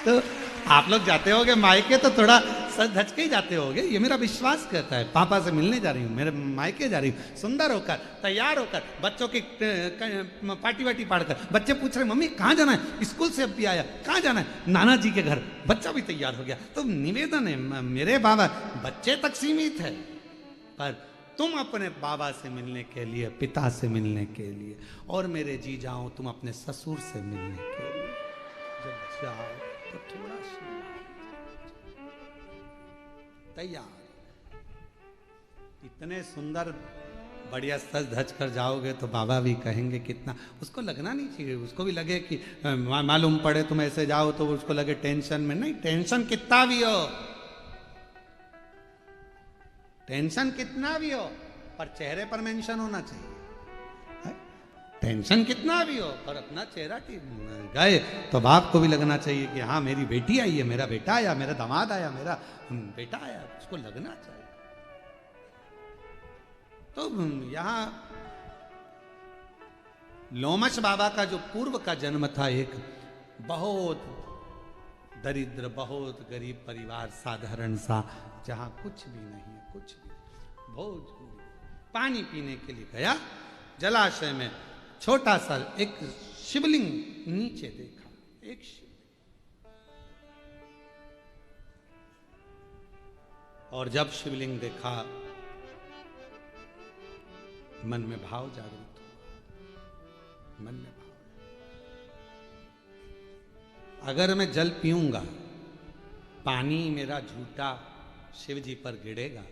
तो आप लोग जाते होगे मायके तो थोड़ा सच धज के ही जाते होगे, ये मेरा विश्वास कहता है। पापा से मिलने जा रही हूँ, मेरे मायके जा रही हूँ, सुंदर होकर तैयार होकर, बच्चों की पार्टी वाटी पाड़कर। बच्चे पूछ रहे मम्मी कहाँ जाना है, स्कूल से अभी आया, कहाँ जाना है, नाना जी के घर। बच्चा भी तैयार हो गया। तो निवेदन है मेरे बाबा, बच्चे तक सीमित है, पर तुम अपने बाबा से मिलने के लिए, पिता से मिलने के लिए, और मेरे जी जाओ तुम अपने ससुर से मिलने के लिए जब जाओ तो थोड़ा तैयार, इतने सुंदर बढ़िया सज धज कर जाओगे तो बाबा भी कहेंगे कितना। उसको लगना नहीं चाहिए, उसको भी लगे कि मालूम पड़े तुम ऐसे जाओ तो उसको लगे टेंशन में। नहीं, टेंशन कितना भी हो, टेंशन कितना भी हो, पर चेहरे पर मेंशन होना चाहिए। टेंशन कितना भी हो पर अपना चेहरा गए तो बाप को भी लगना चाहिए कि हाँ मेरी बेटी आई है, मेरा बेटा आया, मेरा दामाद आया, मेरा बेटा आया, उसको लगना चाहिए। तो यहाँ लोमश बाबा का जो पूर्व का जन्म था, एक बहुत दरिद्र, बहुत गरीब परिवार, साधारण सा, जहां कुछ भी नहीं है, कुछ भी, बहुत पानी पीने के लिए गया जलाशय में। छोटा सा एक शिवलिंग नीचे देखा, एक शिवलिंग, और जब शिवलिंग देखा मन में भाव जागृत हुआ, मन में भाव, अगर मैं जल पीऊंगा, पानी मेरा झूठा शिव जी पर गिरेगा,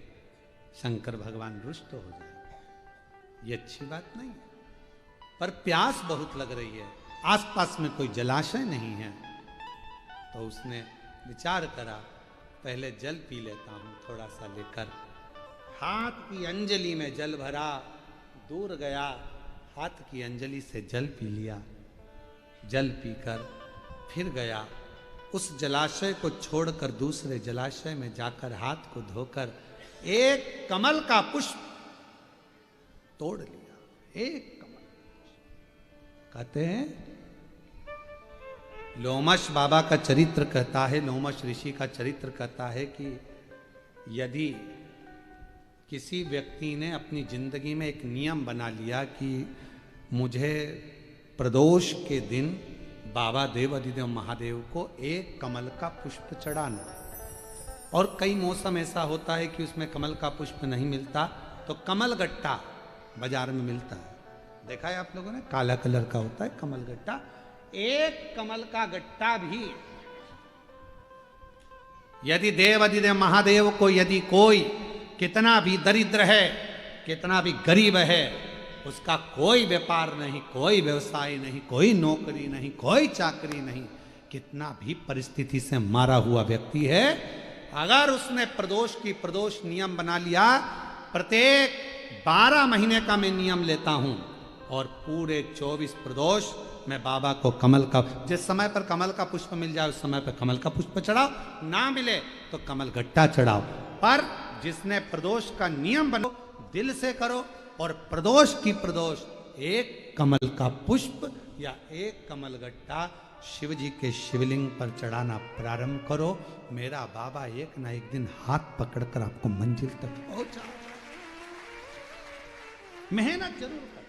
शंकर भगवान रुष्ट हो जाएंगे, ये अच्छी बात नहीं है। पर प्यास बहुत लग रही है, आसपास में कोई जलाशय नहीं है, तो उसने विचार करा पहले जल पी लेता हूं थोड़ा सा लेकर। हाथ की अंजलि में जल भरा, दूर गया, हाथ की अंजलि से जल पी लिया। जल पीकर फिर गया, उस जलाशय को छोड़कर दूसरे जलाशय में जाकर हाथ को धोकर एक कमल का पुष्प तोड़ लिया। एक कमल, कहते हैं लोमश बाबा का चरित्र कहता है, लोमश ऋषि का चरित्र कहता है कि यदि किसी व्यक्ति ने अपनी जिंदगी में एक नियम बना लिया कि मुझे प्रदोष के दिन बाबा देव अधिदेव महादेव को एक कमल का पुष्प चढ़ाना, और कई मौसम ऐसा होता है कि उसमें कमल का पुष्प नहीं मिलता, तो कमल गट्टा बाजार में मिलता है, देखा है आप लोगों ने, काला कलर का होता है कमल गट्टा। एक कमल का गट्टा भी यदि देव अधिदेव महादेव को, यदि कोई कितना भी दरिद्र है, कितना भी गरीब है, उसका कोई व्यापार नहीं, कोई व्यवसाय नहीं, कोई नौकरी नहीं, कोई चाकरी नहीं, कितना भी परिस्थिति से मारा हुआ व्यक्ति है, अगर उसने प्रदोष की प्रदोष नियम बना लिया, प्रत्येक 12 महीने का मैं नियम लेता हूं और पूरे 24 प्रदोष मैं बाबा को कमल का, जिस समय पर कमल का पुष्प मिल जाए उस समय पर कमल का पुष्प चढ़ाओ, ना मिले तो कमल गट्टा चढ़ाओ, पर जिसने प्रदोष का नियम बनो दिल से करो, और प्रदोष की प्रदोष एक कमल का पुष्प या एक कमल गट्टा शिव जी के शिवलिंग पर चढ़ाना प्रारंभ करो। मेरा बाबा एक ना एक दिन हाथ पकड़कर आपको मंजिल तक पहुंचा। मेहनत जरूर कर,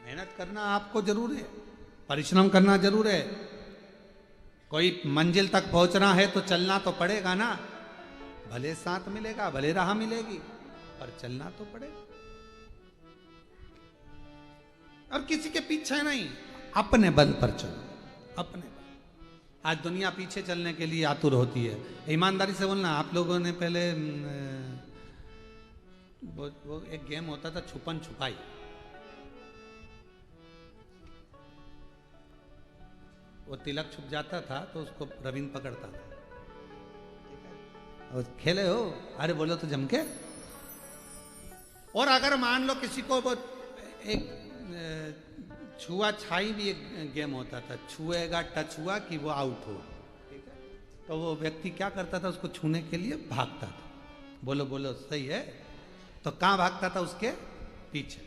मेहनत करना आपको जरूर है, परिश्रम करना जरूर है। कोई मंजिल तक पहुंचना है तो चलना तो पड़ेगा ना, भले साथ मिलेगा, भले राह मिलेगी, पर चलना तो पड़ेगा। और किसी के पीछे नहीं, अपने बल पर चलो, अपने बल। आज दुनिया पीछे चलने के लिए आतुर होती है। ईमानदारी से बोलना, आप लोगों ने पहले वो एक गेम होता था छुपन छुपाई, वो तिलक छुप जाता था तो उसको रविंद्र पकड़ता था, और खेले हो, अरे बोलो तो जम के। और अगर मान लो किसी को वो एक छुआ छाई भी एक गेम होता था, छुएगा टच हुआ कि वो आउट हो, ठीक है, तो वो व्यक्ति क्या करता था, उसको छूने के लिए भागता था, बोलो बोलो सही है, तो कहां भागता था, उसके पीछे।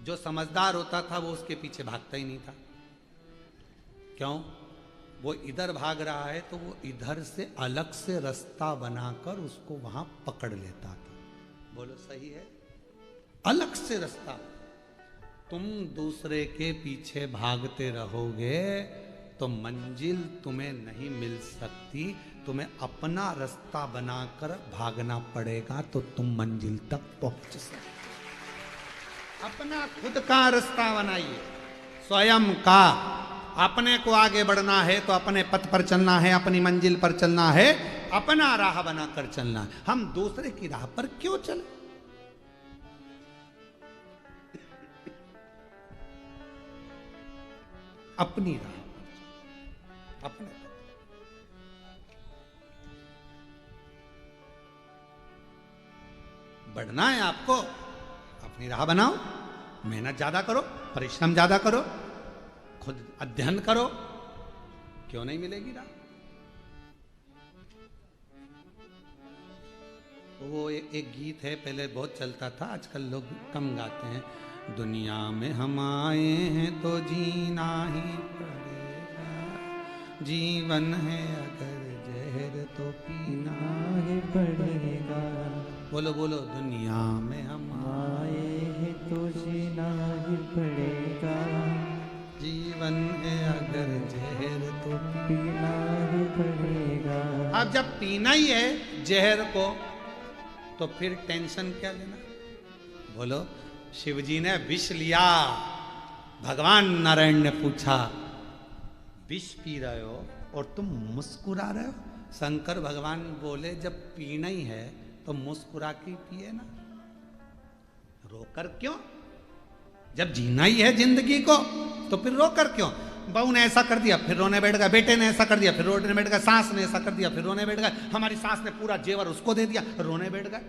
जो समझदार होता था वो उसके पीछे भागता ही नहीं था। क्यों? वो इधर भाग रहा है तो वो इधर से अलग से रास्ता बनाकर उसको वहां पकड़ लेता था। बोलो सही है? अलग से रास्ता। तुम दूसरे के पीछे भागते रहोगे तो मंजिल तुम्हें नहीं मिल सकती। तुम्हें अपना रास्ता बनाकर भागना पड़ेगा तो तुम मंजिल तक पहुंच सकते। अपना खुद का रास्ता बनाइए, स्वयं का। अपने को आगे बढ़ना है तो अपने पथ पर चलना है, अपनी मंजिल पर चलना है, अपना राह बनाकर चलना है। हम दूसरे की राह पर क्यों चले? अपनी राह पर, अपने बढ़ना है आपको, अपनी राह बनाओ, मेहनत ज्यादा करो, परिश्रम ज्यादा करो, खुद अध्ययन करो, क्यों नहीं मिलेगी राह? वो एक गीत है, पहले बहुत चलता था, आजकल लोग कम गाते हैं। दुनिया में हम आए हैं तो जीना ही पड़ेगा, जीवन है अगर जहर तो पीना ही पड़ेगा। बोलो बोलो, दुनिया में हम आए हैं तो जीना ही पड़ेगा, जीवन है अगर जहर तो पीना ही पड़ेगा। अब जब पीना ही है जहर को तो फिर टेंशन क्या लेना? बोलो, शिवजी ने विष लिया, भगवान नारायण ने पूछा विष पी रहे हो और तुम मुस्कुरा रहे हो? शंकर भगवान बोले जब पीना ही है तो मुस्कुरा के पिए ना, रोकर क्यों? जब जीना ही है जिंदगी को तो फिर रोकर क्यों? बहू ने ऐसा कर दिया फिर रोने बैठ गया, बेटे ने ऐसा कर दिया फिर रोने बैठ गया, सास ने ऐसा कर दिया फिर रोने बैठ गया, हमारी सास ने पूरा जेवर उसको दे दिया, रोने बैठ गए।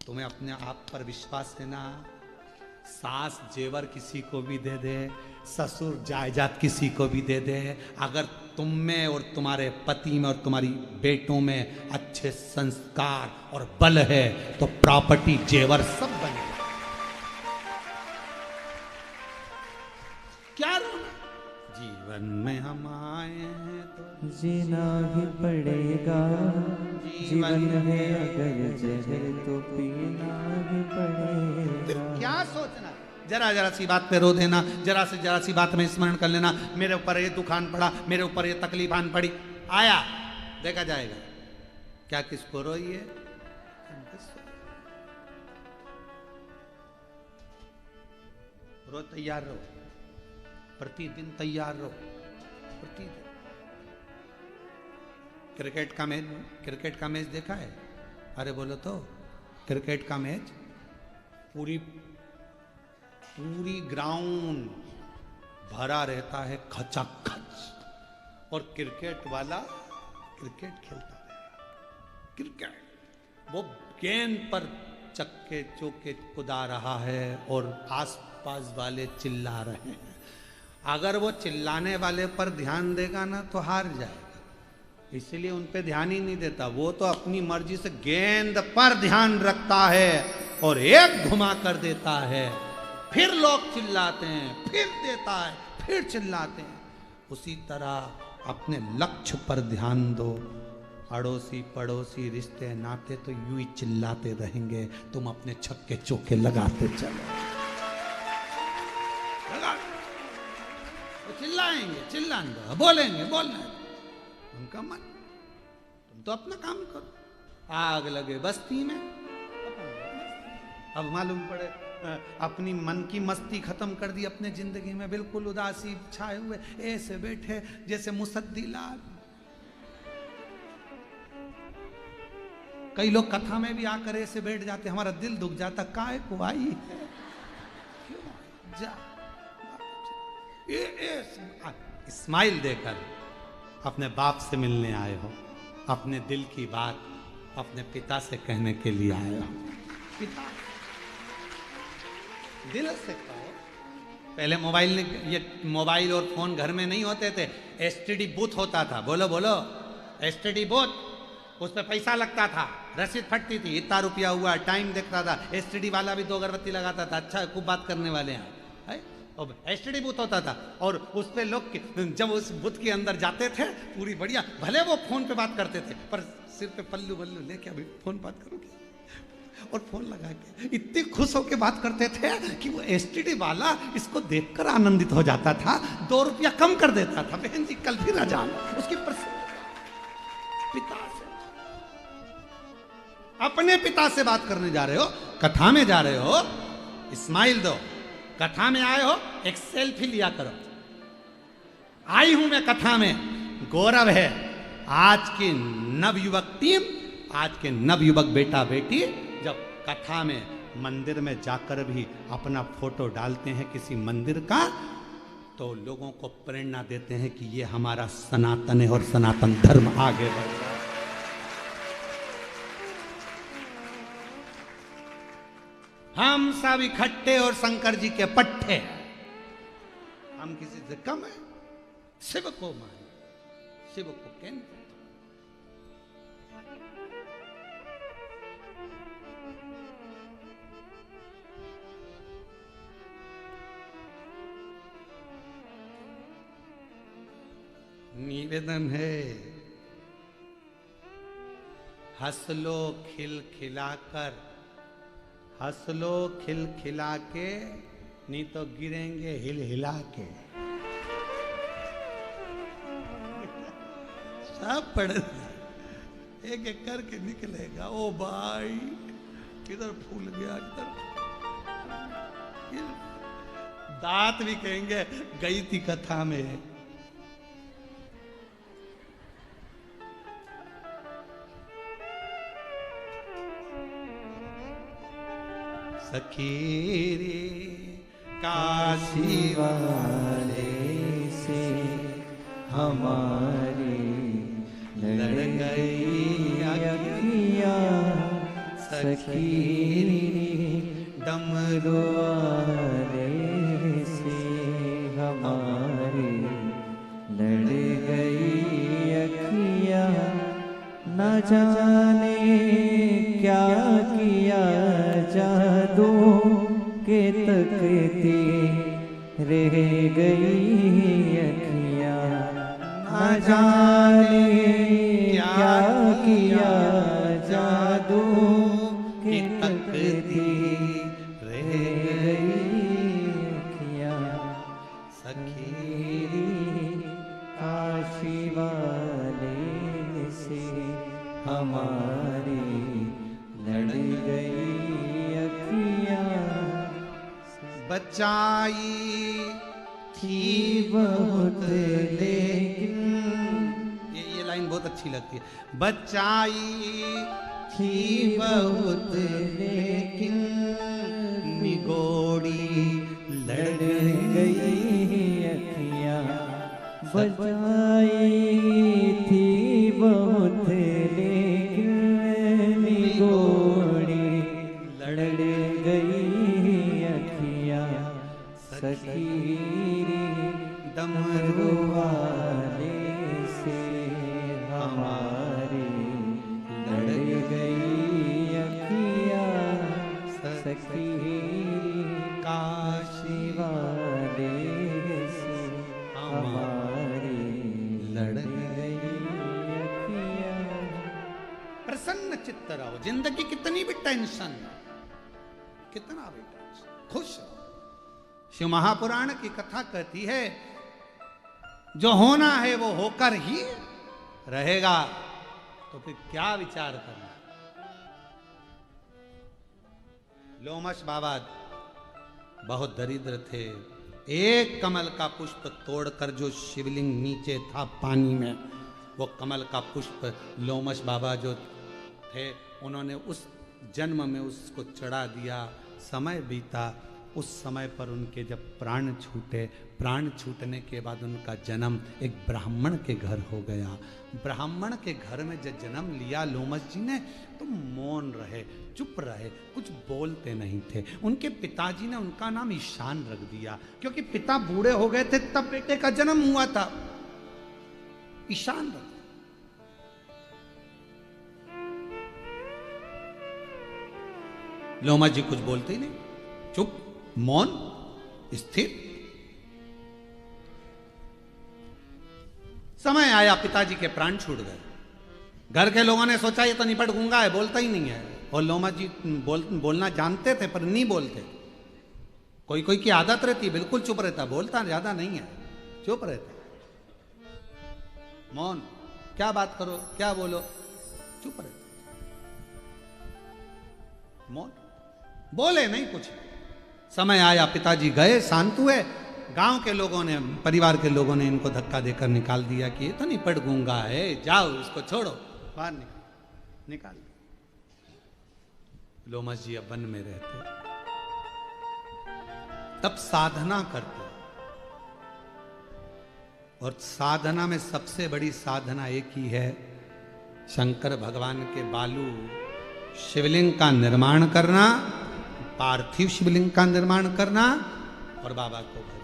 तुम्हें अपने आप पर विश्वास है ना? सास जेवर किसी को भी दे दे, ससुर जायदाद किसी को भी दे दे, अगर तुम में और तुम्हारे पति में और तुम्हारी बेटों में अच्छे संस्कार और बल है तो प्रॉपर्टी जेवर सब बनेगा। क्या रोना? जीवन में हम आए हैं तो जीना ही पड़ेगा, जीवन है अगर जहर तो पीना ही पड़ेगा। क्या सोचना? जरा जरा सी बात पे रो देना, जरा से जरा सी बात में स्मरण कर लेना, मेरे ऊपर ये दुखान पड़ा, मेरे ऊपर ये तकलीफ आन पड़ी, आया देखा जाएगा। क्या किसको रोई है? रो, तैयार रहो, प्रतिदिन तैयार रहो, प्रतिदिन। क्रिकेट का मैच देखा है? अरे बोलो तो, क्रिकेट का मैच पूरी ग्राउंड भरा रहता है खचाखच, और क्रिकेट वाला क्रिकेट खेलता है। क्रिकेट वो गेंद पर चक्के चौके कुदा रहा है और आसपास वाले चिल्ला रहे हैं। अगर वो चिल्लाने वाले पर ध्यान देगा ना तो हार जाएगा, इसलिए उन पे ध्यान ही नहीं देता। वो तो अपनी मर्जी से गेंद पर ध्यान रखता है और एक घुमा कर देता है, फिर लोग चिल्लाते हैं, फिर देता है, फिर चिल्लाते हैं। उसी तरह अपने लक्ष्य पर ध्यान दो। अड़ोसी पड़ोसी रिश्ते नाते तो यूं ही चिल्लाते रहेंगे, तुम अपने छक्के चौके लगाते चलो। वो चिल्लाएंगे, चिल्लाएंगे, बोलेंगे, बोलना उनका मन, तुम तो अपना काम करो। आग लगे बस्ती में, अब मालूम पड़े अपनी मन की मस्ती खत्म कर दी, अपने जिंदगी में बिल्कुल उदासी छाए हुए ऐसे बैठे जैसे मुसद्दी लाल। कई लोग कथा में भी आकर ऐसे बैठ जाते, हमारा दिल दुख जाता, काहे को आई क्यों जा। स्माइल देकर अपने बाप से मिलने आए हो, अपने दिल की बात अपने पिता से कहने के लिए आए हो। पिता दिल से कहो। पहले मोबाइल और फोन घर में नहीं होते थे, एसटीडी बूथ होता था। बोलो बोलो, एसटीडी बूथ। उस पर पैसा लगता था, रसीद फटती थी, इतना रुपया हुआ, टाइम देखता था। एसटीडी वाला भी 2 अगरबत्ती लगाता था, अच्छा खूब बात करने वाले हैं, है? और एसटीडी बूथ होता था, और उस पे लोग जब उस बूथ के अंदर जाते थे पूरी बढ़िया, भले वो फोन पे बात करते थे पर सिर पे पल्लू बल्लू लेके अभी फोन बात करोगे, और फोन लगा के इतने खुश होकर बात करते थे कि वो एसटीडी वाला इसको देखकर आनंदित हो जाता था, 2 रुपया कम कर देता था। बहन जी कल फिर अजान, उसकी पिता से, अपने पिता से बात करने जा रहे हो, कथा में जा रहे हो, स्माइल दो। कथा में आए हो, एक सेल्फी लिया करो। आई हूं मैं कथा में, गौरव है आज की नवयुवक टीम, आज के नवयुवक बेटा बेटी जब कथा में मंदिर में जाकर भी अपना फोटो डालते हैं किसी मंदिर का, तो लोगों को प्रेरणा देते हैं कि ये हमारा सनातन है और सनातन धर्म आगे बढ़ रहा है। हम सब इकट्ठे और शंकर जी के पट्टे, हम किसी से कम है? शिव को माने, शिव को केंद्र। निवेदन है, हंस लो खिलखिलाकर, हंस लो खिलखिला के, नहीं तो गिरेंगे हिल हिला के। सब पढ़ एक एक करके निकलेगा। ओ भाई किधर फूल गया, किधर दांत भी कहेंगे गई थी कथा में। सखी रे काशी वाले से हमारी लड़ गई अखियाँ, सखी डमरू वाले से हमारी लड़ गई अखियाँ, न जाने क्या किया जादू के तकती रह गई अखियाँ, न जाने क्या किया जादू के तकती रह गई अखियाँ, सखी काशी वाले से हमारी लड़ गई अखियाँ, बचाई थी बहुत लेकिन, ये लाइन बहुत अच्छी लगती है। बचाई थी बहुत लेकिन निगोड़ी लड़ गई अखियाँ, बचाई थी बहुत लेकिन निगोड़ी लड़ गई अखियाँ, सखी डमरू वाले से हमारी लड़ गई अखियाँ, सखी काशी वाले से हमारी लड़ गई अखियाँ। प्रसन्न चित्त रहो, जिंदगी कितनी भी टेंशन, कितना भी टेंशन, खुश रहो। शिव महापुराण की कथा कहती है जो होना है वो होकर ही रहेगा, तो फिर क्या विचार करना। लोमश बाबा बहुत दरिद्र थे, एक कमल का पुष्प तोड़कर जो शिवलिंग नीचे था पानी में, वो कमल का पुष्प लोमश बाबा जो थे उन्होंने उस जन्म में उसको चढ़ा दिया। समय बीता, उस समय पर उनके जब प्राण छूटे, प्राण छूटने के बाद उनका जन्म एक ब्राह्मण के घर हो गया। ब्राह्मण के घर में जब जन्म लिया लोमश जी ने, तो मौन रहे, चुप रहे, कुछ बोलते नहीं थे। उनके पिताजी ने उनका नाम ईशान रख दिया, क्योंकि पिता बूढ़े हो गए थे तब बेटे का जन्म हुआ था। ईशान रख। लोमा जी कुछ बोलते ही नहीं, चुप, मौन, स्थिर। समय आया, पिताजी के प्राण छूट गए। घर के लोगों ने सोचा ये तो निपट गूंगा है, बोलता ही नहीं है। और लोमा जी बोलना जानते थे पर नहीं बोलते। कोई कोई की आदत रहती, बिल्कुल चुप रहता, बोलता ज्यादा नहीं है, चुप रहता, मौन, क्या बात करो, क्या बोलो, चुप रहता, मौन, बोले नहीं कुछ। समय आया, पिताजी गए, शांत हुए। गांव के लोगों ने, परिवार के लोगों ने इनको धक्का देकर निकाल दिया कि ये तो नहीं पड़ गूंगा है, जाओ इसको छोड़ो, बाहर निकाल। लोमस जी अब वन में रहते, तब साधना करते। और साधना में सबसे बड़ी साधना एक ही है, शंकर भगवान के बालू शिवलिंग का निर्माण करना, पार्थिव शिवलिंग का निर्माण करना और बाबा को भजना।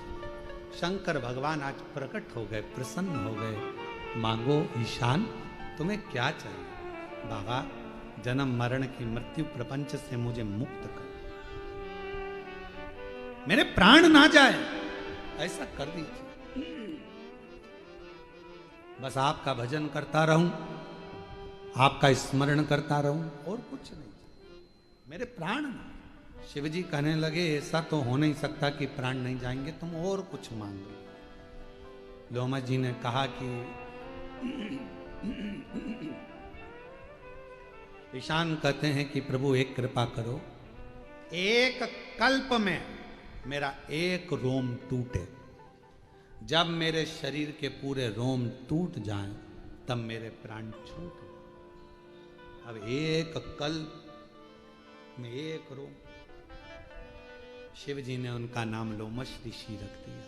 शंकर भगवान आज प्रकट हो गए, प्रसन्न हो गए। मांगो ईशान, तुम्हें क्या चाहिए? बाबा, जन्म मरण की मृत्यु प्रपंच से मुझे मुक्त कर, मेरे प्राण ना जाए, ऐसा कर दीजिए। बस आपका भजन करता रहूं, आपका स्मरण करता रहूं, और कुछ नहीं, मेरे प्राण ना। शिव जी कहने लगे ऐसा तो हो नहीं सकता कि प्राण नहीं जाएंगे, तुम और कुछ मांगो। लोमा जी ने कहा कि ईशान कहते हैं कि प्रभु एक कृपा करो, एक कल्प में मेरा एक रोम टूटे। जब मेरे शरीर के पूरे रोम टूट जाएं, तब मेरे प्राण छूटे। अब एक कल्प में एक रोम। शिव जी ने उनका नाम लोमश ऋषि रख दिया।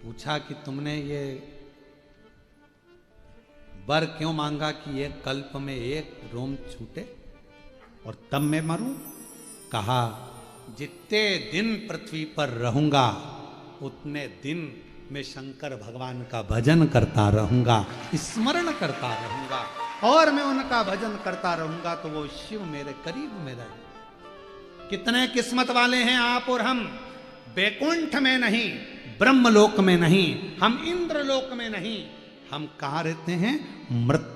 पूछा कि तुमने ये वर क्यों मांगा कि एक कल्प में एक रोम छूटे और तब मैं मरूं? कहा, जितने दिन पृथ्वी पर रहूंगा उतने दिन मैं शंकर भगवान का भजन करता रहूंगा, स्मरण करता रहूंगा, और मैं उनका भजन करता रहूंगा तो वो शिव मेरे करीब में रहे। कितने किस्मत वाले हैं आप और हम। बैकुंठ में नहीं, ब्रह्मलोक में नहीं, हम इंद्रलोक में नहीं, हम कहां रहते हैं? मृत्यु